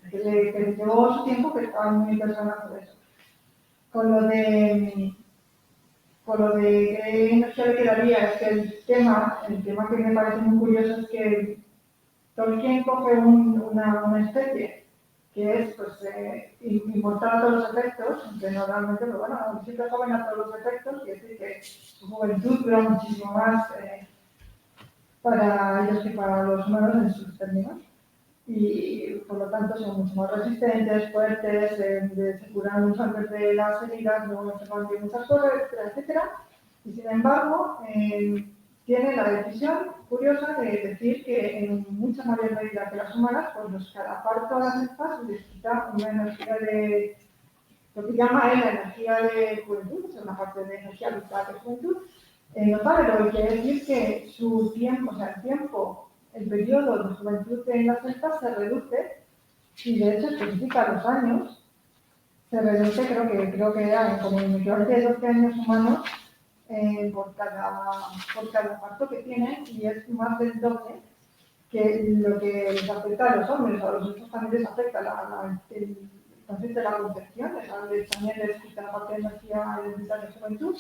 D: y que le llevó su tiempo, que estaba muy impresionado por eso. Con lo de qué energía le quedaría, es que el tema que me parece muy curioso es que Tolkien coge una especie que es, pues, inmortal a todos los efectos, aunque no realmente, pero bueno, siempre joven a todos los efectos, y es decir, que su juventud dura muchísimo más para ellos que para los humanos en sus términos. Y por lo tanto son mucho más resistentes, fuertes, se curan mucho antes de las heridas, no se van bien muchas cosas, etcétera, etcétera. Y sin embargo, tiene la decisión curiosa de decir que en mucha mayor medida que las humanas, pues cada parto a las elfas les quita una energía de, lo que llama él la energía de juventud, es una parte de energía vital de juventud, notable, lo que quiere decir que su tiempo, o sea, el periodo de juventud en las elfas se reduce, y de hecho especifica los años, se reduce, creo que era como el equivalente de 12 años humanos por cada parto que tienen, y es más del doble que lo que les afecta a los hombres. A los elfos también les afecta el concepto de la concepción, también les quita la parte de energía vital de juventud,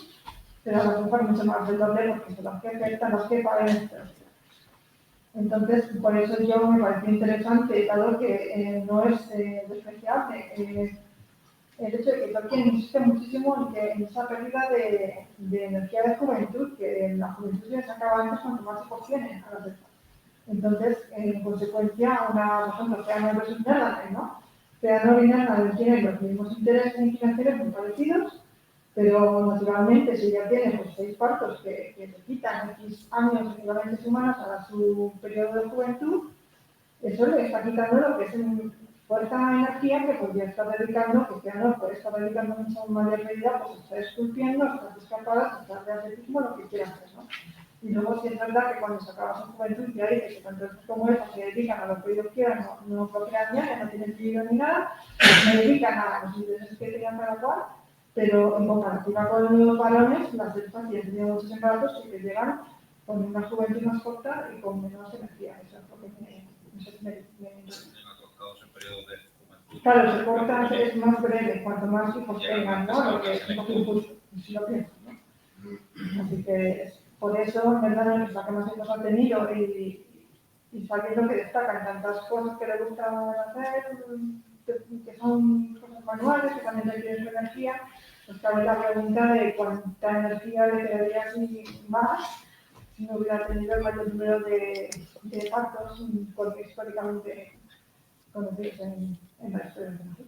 D: pero a las elfas mucho más del doble porque son las que afectan, las que paren, etc. Entonces, por eso yo me pareció interesante, dado que no es despreciable el hecho de que Tolkien insiste muchísimo en esa pérdida de energía de juventud, que en la juventud se les acaba antes cuanto más hijos tienen a las elfas. Entonces, en consecuencia, por ejemplo, Feanor versus Nerdal, ¿no? Feanor y Nerdal tienen los mismos intereses e inclinaciones muy parecidos, pero naturalmente si ya tiene pues 6 partos que le quitan X años equivalentes humanos a su periodo de juventud, eso le está quitando lo que es
F: fuerza energía que podría estar dedicando, que ya no puede estar dedicando mucha mayor medida, pues estar esculpiendo, estar escapadas, estar de atletismo, lo que quiera hacer, ¿no? Y luego sí es verdad que cuando se acaba su juventud ya dice que tanto como ellos se dedican a lo que ellos quieran, no procrean ya no tienen vida ni nada, se dedican a los intereses que tengan cada cual, pero en comparativa con los varones, las elfas y han tenido muchos embarazos y que llegan con una juventud más corta y con menos energía. Eso es lo que Claro, se corta, es más breve, cuanto más hijos tengan, ¿no? Lo que es lo que lo pienso, ¿no? Así que por eso, en verdad, es la que más hijos ha tenido y sabiendo que destacan tantas cosas que le gustan hacer, que son cosas manuales, que también requieren su energía, pues cabe la pregunta de cuánta energía le quedaría así más si no hubiera tenido el mayor número de partos, porque históricamente conocidos en la historia de México.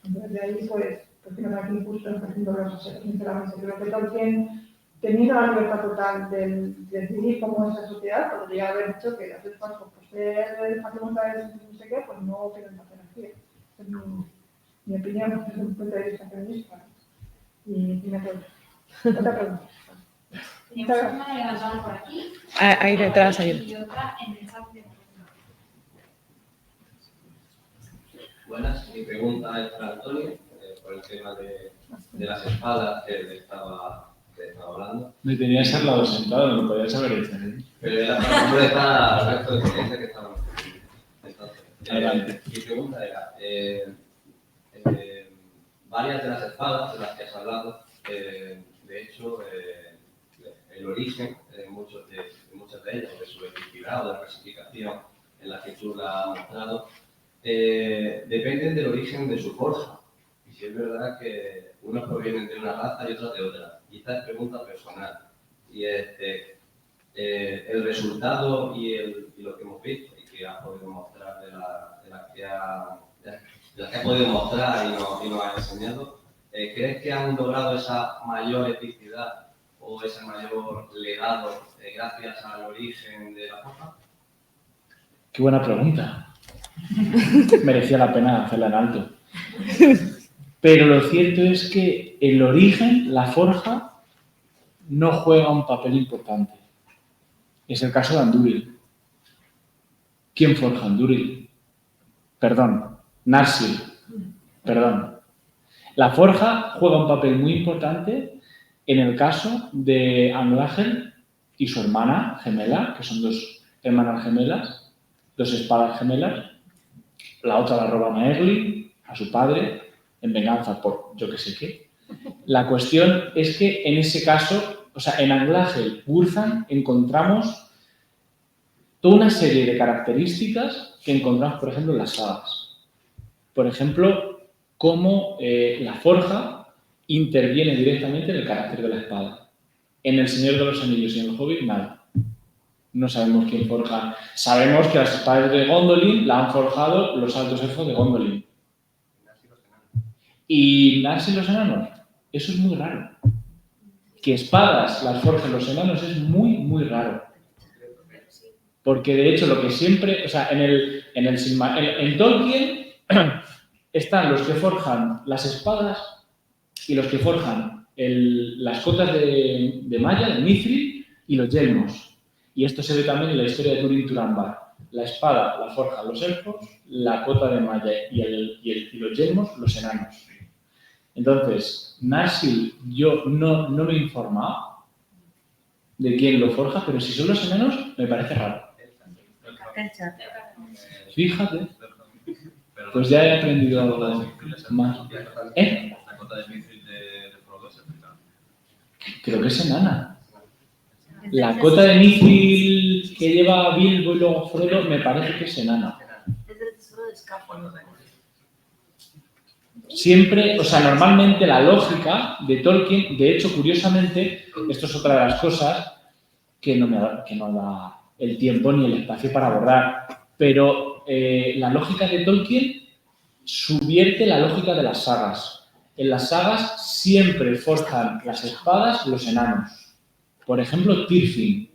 F: Entonces, de ahí, pues que no aquí justo empezando los sinceramente. Creo que Tolkien, teniendo la libertad total de decidir cómo es la sociedad, podría haber dicho que las elfas, por ser patrimoniales no sé qué, pues no tienen más energía. Es mi opinión desde un punto de vista feminista. Y me acuerdo. Otra pregunta.
G: Tenemos una levantada por aquí.
A: Ahí detrás hay
G: Y otra en el chat de...
H: Buenas, mi pregunta es para Antonio, por el tema de las espadas que le estaba hablando.
B: Me tenías al lado sentado, no lo podías haber hecho.
H: Pero era para completar al resto de experiencia que estaban.
B: Adelante.
H: Mi pregunta era, varias de las espadas de las que has hablado, de hecho, el origen de muchas de ellas, de su epicidad o de clasificación en la que tú la has mostrado, dependen del origen de su forja. Y si es verdad que unos provienen de una raza y otros de otra. Y esta es pregunta personal. Y el resultado y lo que hemos visto y que ha podido mostrar de las que ha podido mostrar y nos ha enseñado, ¿crees que han logrado esa mayor epicidad o ese mayor legado gracias al origen de la forja?
B: Qué buena pregunta. Merecía la pena hacerla en alto. Pero lo cierto es que el origen, la forja, no juega un papel importante. Es el caso de Andúril. ¿Quién forja Andúril? Perdón, Narsil. Perdón. La forja juega un papel muy importante en el caso de Anglágel y su hermana gemela, que son dos hermanas gemelas, dos espadas gemelas. La otra la roba a Merlin, a su padre, en venganza por yo que sé qué. La cuestión es que en ese caso, o sea, en Anglágel, Gurzan, encontramos toda una serie de características que encontramos, por ejemplo, en las sagas. Por ejemplo, cómo la forja interviene directamente en el carácter de la espada. En El Señor de los Anillos y en El Hobbit, nada. No sabemos quién forja. Sabemos que las espadas de Gondolin la han forjado los altos elfos de Gondolin. ¿Y Narsil los enanos? Eso es muy raro. Que espadas las forjen los enanos es muy, muy raro. Porque de hecho lo que siempre, o sea, en Tolkien están los que forjan las espadas y los que forjan las cotas de malla, de mithril, y los yelmos. Y esto se ve también en la historia de Turin Turambar. La espada la forjan los elfos, la cota de malla y los yelmos, los enanos. Entonces, Narsil, yo no me he informado de quién lo forja, pero si son los enanos, me parece raro. Fíjate. Pues ya he aprendido algo más.
E: La cota de mithril de Frodo es africana.
B: Creo que es enana. La cota de mithril que lleva Bilbo y luego Frodo me parece que es enana.
I: Es del tesoro de Scapol, me parece.
B: Siempre, o sea, normalmente la lógica de Tolkien, de hecho, curiosamente, esto es otra de las cosas que no da el tiempo ni el espacio para abordar, pero la lógica de Tolkien subvierte la lógica de las sagas. En las sagas siempre forjan las espadas los enanos. Por ejemplo, Tirfin,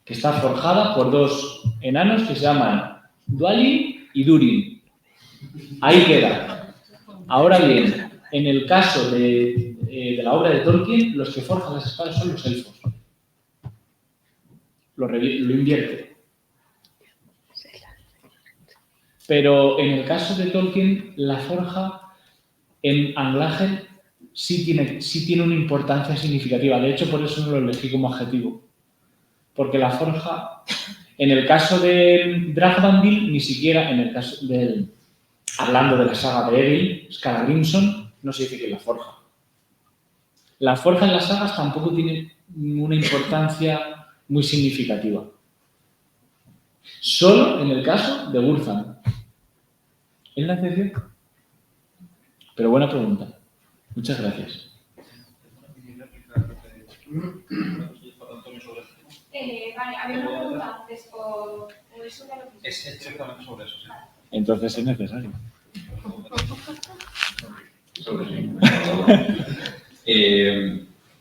B: que está forjada por dos enanos que se llaman Dwalin y Durin. Ahí queda. Ahora bien, en el caso de la obra de Tolkien, los que forjan las espadas son los elfos. Lo invierte. Pero en el caso de Tolkien, la forja en Anglagen sí tiene una importancia significativa. De hecho, por eso no lo elegí como adjetivo. Porque la forja, en el caso de Dragbandil, ni siquiera en el caso del... Hablando de la saga de Egil Skallagrímson, no se dice que la forja. La forja en las sagas tampoco tiene una importancia muy significativa. Solo en el caso de Gulfan. ¿Es la excepción? Pero buena pregunta. Muchas gracias.
G: Vale, había una pregunta antes, o eso ya lo que...
E: Es exactamente sobre eso, sí.
B: Entonces es necesario.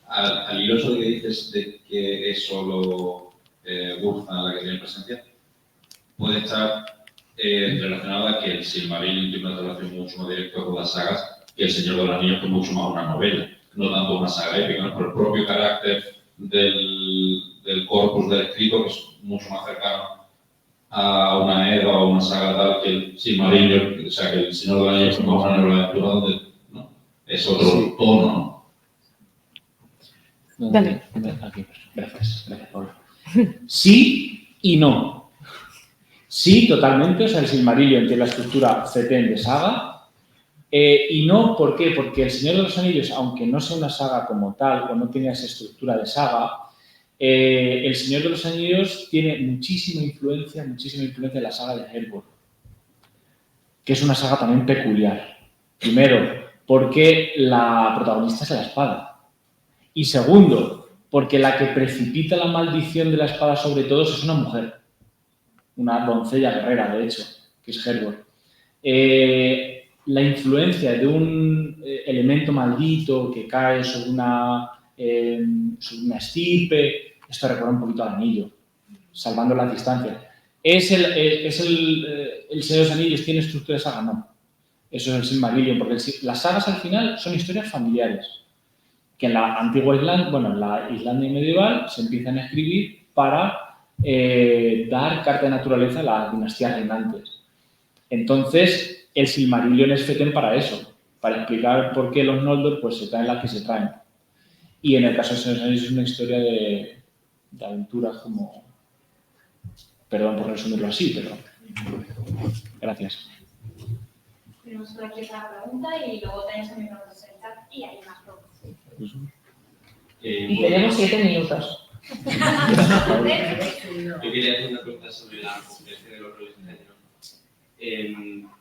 E: Al hilo eso que dices de que es solo Gulfan la que tiene presencia, puede estar relacionado a que el Silmarillion tiene una relación mucho más directa con las sagas que el Señor de los Anillos, que es mucho más una novela, no tanto una saga épica, ¿no? Por el propio carácter del corpus del escrito, que es mucho más cercano a una Edda o una saga tal que el Silmarillion, o sea, que el Señor de los Anillos es más una novela de aventura donde, ¿no? Es otro tono, ¿no?
A: Dale.
B: Aquí, gracias, Paula. Sí y no. Sí, totalmente. O sea, el Silmarillion tiene la estructura CETEN de saga. Y no, ¿por qué? Porque el Señor de los Anillos, aunque no sea una saga como tal o no tenga esa estructura de saga, el Señor de los Anillos tiene muchísima influencia de la saga de Hellboy, que es una saga también peculiar. Primero, porque la protagonista es la espada. Y segundo, porque la que precipita la maldición de la espada sobre todos es una mujer. Una doncella guerrera, de hecho, que es Hellboy. La influencia de un elemento maldito que cae sobre una estirpe, esto recuerda un poquito al anillo, salvando las distancias. ¿El Señor de los Anillos tiene estructura de saga? No. Eso es el Silmarillion, porque las sagas al final son historias familiares, que en la antigua Islandia, bueno, en la Islandia medieval se empiezan a escribir para dar carta de naturaleza a las dinastías reinantes. Entonces, el Silmarillion es fetén para eso, para explicar por qué los Noldor pues, se traen las que se traen. Y en el caso de Señor de los Anillos es una historia de aventuras como... Perdón por resumirlo así, pero... Gracias.
G: Tenemos por aquí otra pregunta y luego tenemos también preguntas en el chat y hay más preguntas.
A: Y tenemos 7 minutos.
H: Yo quería hacer una pregunta sobre la conferencia de los roles de género.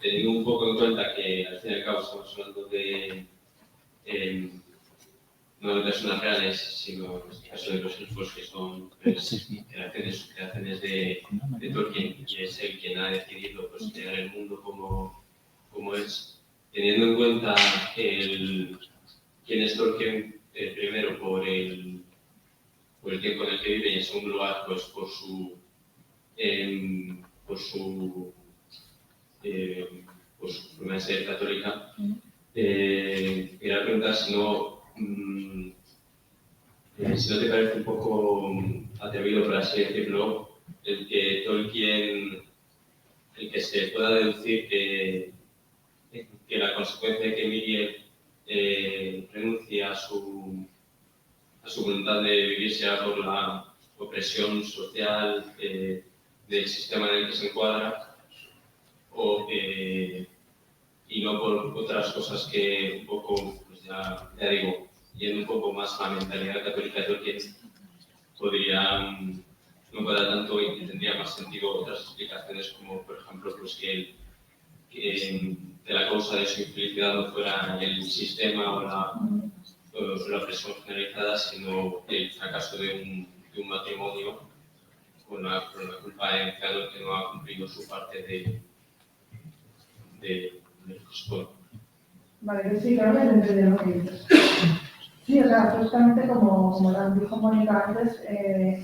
H: Teniendo un poco en cuenta que al fin y al cabo estamos hablando de no de personas reales, sino en este caso de los elfos que son creaciones de Tolkien, y es él quien ha decidido pues, crear el mundo como es, teniendo en cuenta quién es Tolkien, primero por el tiempo en el que vive y en segundo lugar pues por su forma de ser católica. Quería preguntar si no te parece un poco atrevido, por así decirlo, el que Tolkien, el que se pueda deducir que la consecuencia de que Miriel renuncie a su voluntad de vivir sea por la opresión social del sistema en el que se encuadra, y no por otras cosas que un poco, pues ya digo, yendo un poco más a la mentalidad católica de Tolkien, no podrá tanto y tendría más sentido otras explicaciones como, por ejemplo, pues que la causa de su infelicidad no fuera el sistema o la opresión generalizada, sino el fracaso de un matrimonio con la culpa de Fëanor que no ha cumplido su parte del gestor.
F: Vale, sí, creo que entendí lo que dices. Sí, o sea, justamente como dijo Mónica antes, he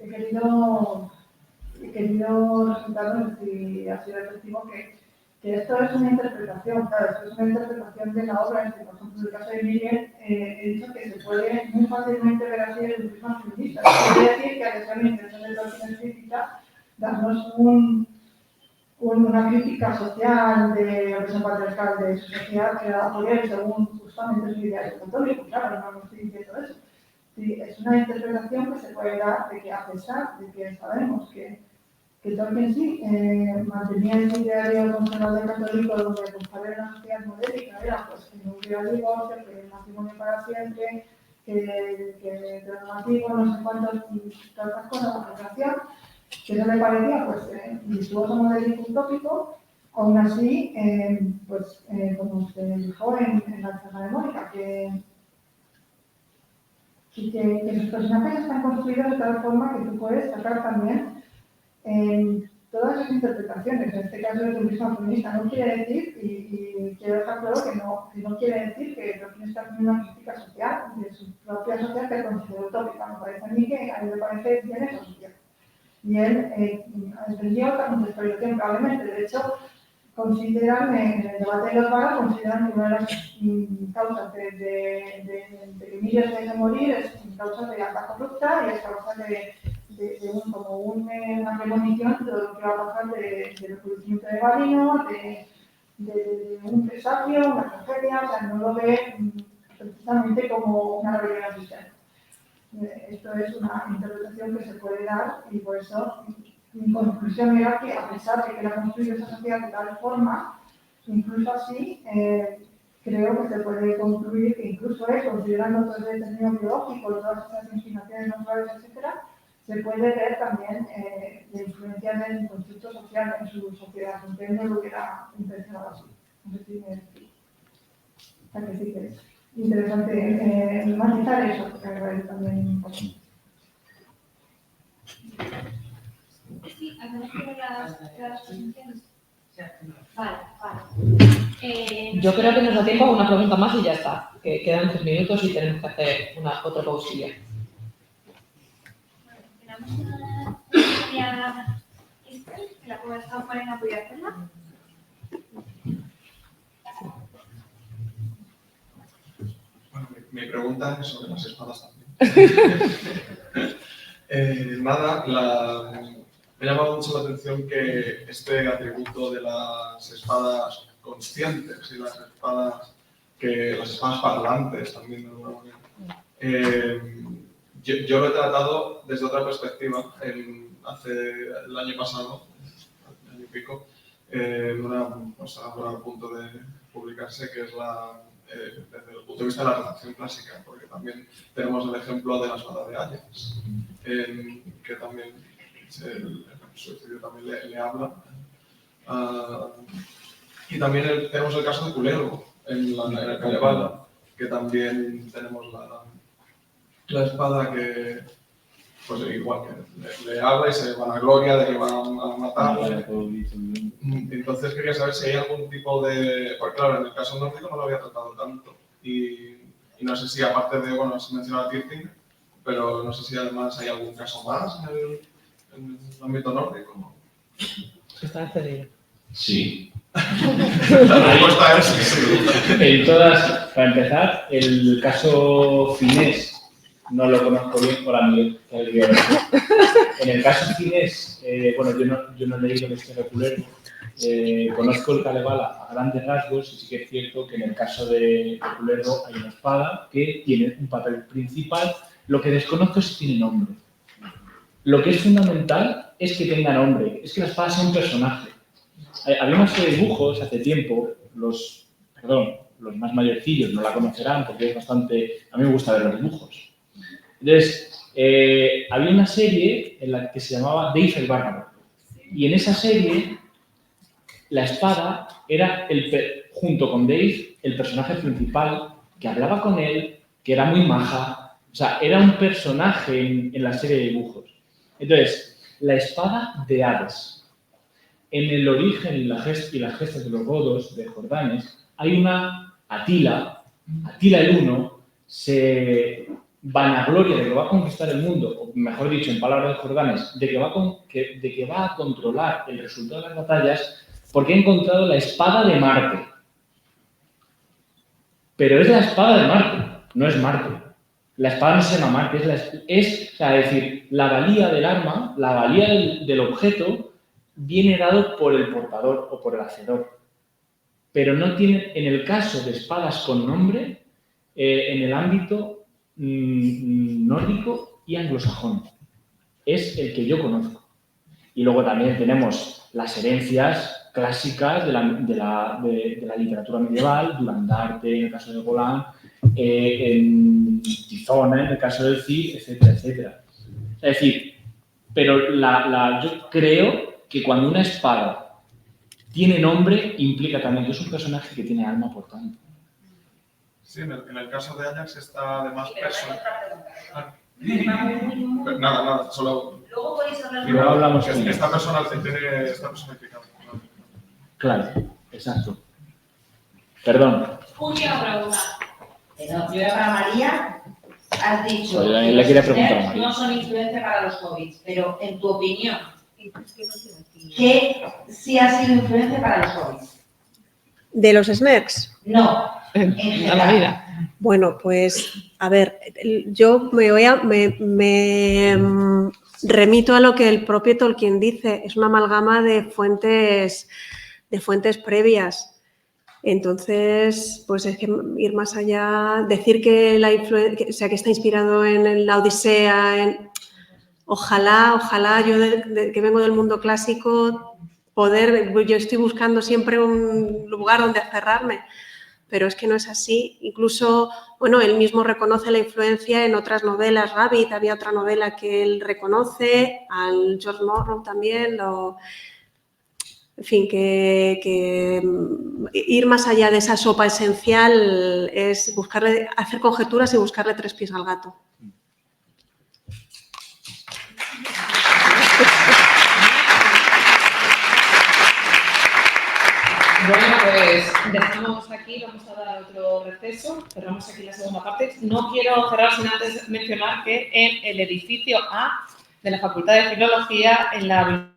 F: querido resaltar, si ha sido efectivo, que esto es una interpretación, claro, esto es una interpretación de la obra, por ejemplo, en el caso de Miguel, he dicho que se puede muy fácilmente ver así desde un prisma feminista. Quiere decir que al ser una intención de Tolkien crítica, darnos una crítica social de la visión patriarcal de su sociedad creada por él según justamente su ideario católico. Claro, no estoy diciendo eso. Sí, es una interpretación que se puede dar de que a pesar de que sabemos que Tolkien sí mantenía el ideario conservador católico donde buscar en la sociedad modélica era pues que no hubiera divorcio, que el matrimonio para siempre, que heteronormativo, no sé cuántas tantas cosas, la relación, que eso le parecía pues virtuoso modélico utópico, aún así, como se dijo en la charla de Mónica, que los personajes están construidos de tal forma que tú puedes sacar también todas esas interpretaciones. En este caso de tu misma feminista no quiere decir, y quiero dejar claro que no quiere decir que Tolkien está haciendo una crítica social de su propia sociedad que considera utópica. Me parece a mí que a él le parece bien esa sociedad. Y él entendió otra contextualización probablemente. De hecho, consideran, en el debate de los varas, consideran que una de las causas de que Emilia se deje morir es causa de alta corrupta y es causa de una premonición de todo lo que va a pasar del reconocimiento de Valinor, de un presagio, una tragedia, o sea, no lo ve precisamente como una rebelión sistémica. Esto es una interpretación que se puede dar y por eso mi conclusión era que a pesar de que la construyó esa sociedad de tal forma, incluso así, creo que se puede concluir que incluso considerando todo el determinado biológico, todas esas inclinaciones naturales, etc., se puede ver también la influencia del constructo social en su sociedad, aunque él no lo hubiera intencionado así. No sé si me explico. O sea que sí que es interesante matizar eso, porque también importante.
G: Sí, hacemos primero las presentaciones. Vale.
A: Yo creo que nos da tiempo a una pregunta más y ya está. Que quedan 3 minutos y tenemos que hacer otra pausilla.
G: Tenemos una historia que la puedo estar poniendo a poder hacerla.
J: Bueno, mi pregunta es sobre las espadas también. Me ha llamado mucho la atención que este atributo de las espadas conscientes y las espadas parlantes también de alguna manera. Yo lo he tratado desde otra perspectiva. El año pasado, el año y pico, ahora a punto de publicarse, que es desde el punto de vista de la recepción clásica, porque también tenemos el ejemplo de la espada de Ajax, que también el suicidio también le habla. Y también tenemos el caso de Culero en el Kalevala, que también tenemos la espada que, pues igual que le habla y se vanagloria de que va a matarle. Entonces quería saber si hay algún tipo de... Porque claro, en el caso nórdico no lo había tratado tanto. Y no sé si aparte de, bueno, se menciona a Tirting, pero no sé si además hay algún caso más en el ámbito nórdico.
A: Está cedido.
E: Sí.
J: La respuesta es sí.
B: En todas, para empezar, el caso finés no lo conozco bien, hola Miguel. En el caso finés, bueno, yo no he leído la historia de Culero, conozco el Kalevala a grandes rasgos y sí que es cierto que en el caso de Culero hay una espada que tiene un papel principal. Lo que desconozco es si tiene nombre. Lo que es fundamental es que tenga nombre, es que la espada sea un personaje. Había una serie de dibujos hace tiempo, los más mayorcillos no la conocerán porque es bastante... A mí me gusta ver los dibujos. Entonces, había una serie en la que se llamaba Dave el Bárbaro. Y en esa serie, la espada era, junto con Dave, el personaje principal, que hablaba con él, que era muy maja. O sea, era un personaje en la serie de dibujos. Entonces, la espada de Hades. En el origen y las gestas de los godos, de Jordanes, hay una Atila el Uno, se vanagloria de que va a conquistar el mundo, o mejor dicho, en palabras de Jordanes, de que va a controlar el resultado de las batallas porque he encontrado la espada de Marte. Pero es la espada de Marte, no es Marte. La espada no se llama Marte, es decir, la valía del arma, la valía del objeto, viene dado por el portador o por el hacedor. Pero no tiene, en el caso de espadas con nombre, en el ámbito nórdico y anglosajón. Es el que yo conozco. Y luego también tenemos las herencias clásicas de la literatura medieval, Durandarte en el caso de Golán, en Tizona en el caso del Cid, etcétera, etcétera. Es decir, pero yo creo que cuando una espada tiene nombre, implica también que es un personaje que tiene alma, por tanto.
J: Sí, en el caso de Ajax está además Nada, solo...
I: Luego podéis hablar...
B: Luego hablamos con
J: esta persona tiene esta personificada.
B: Claro, exacto. Perdón.
G: Última pregunta.
I: No, yo era para María. Has dicho
B: Pues
I: que
B: le quería
I: los
B: preguntar a
I: nerds
B: María.
I: no son influencia para los hobbits, pero en tu opinión, ¿qué sí ha sido influencia para los hobbits?
C: ¿De los Snerks?
I: No.
A: A la vida.
C: Bueno, pues, a ver, yo me remito a lo que el propio Tolkien dice, es una amalgama de fuentes previas. Entonces, pues es que ir más allá, decir que que está inspirado en la Odisea, ojalá yo que vengo del mundo clásico, yo estoy buscando siempre un lugar donde aferrarme, pero es que no es así. Incluso, bueno, él mismo reconoce la influencia en otras novelas. Rabbit, había otra novela que él reconoce, al George Morrow también, en fin, que ir más allá de esa sopa esencial es hacer conjeturas y buscarle tres pies al gato.
A: Bueno, pues dejamos aquí, vamos a dar otro receso, cerramos aquí la segunda parte. No quiero cerrar sin antes mencionar que en el edificio A de la Facultad de Filología, en la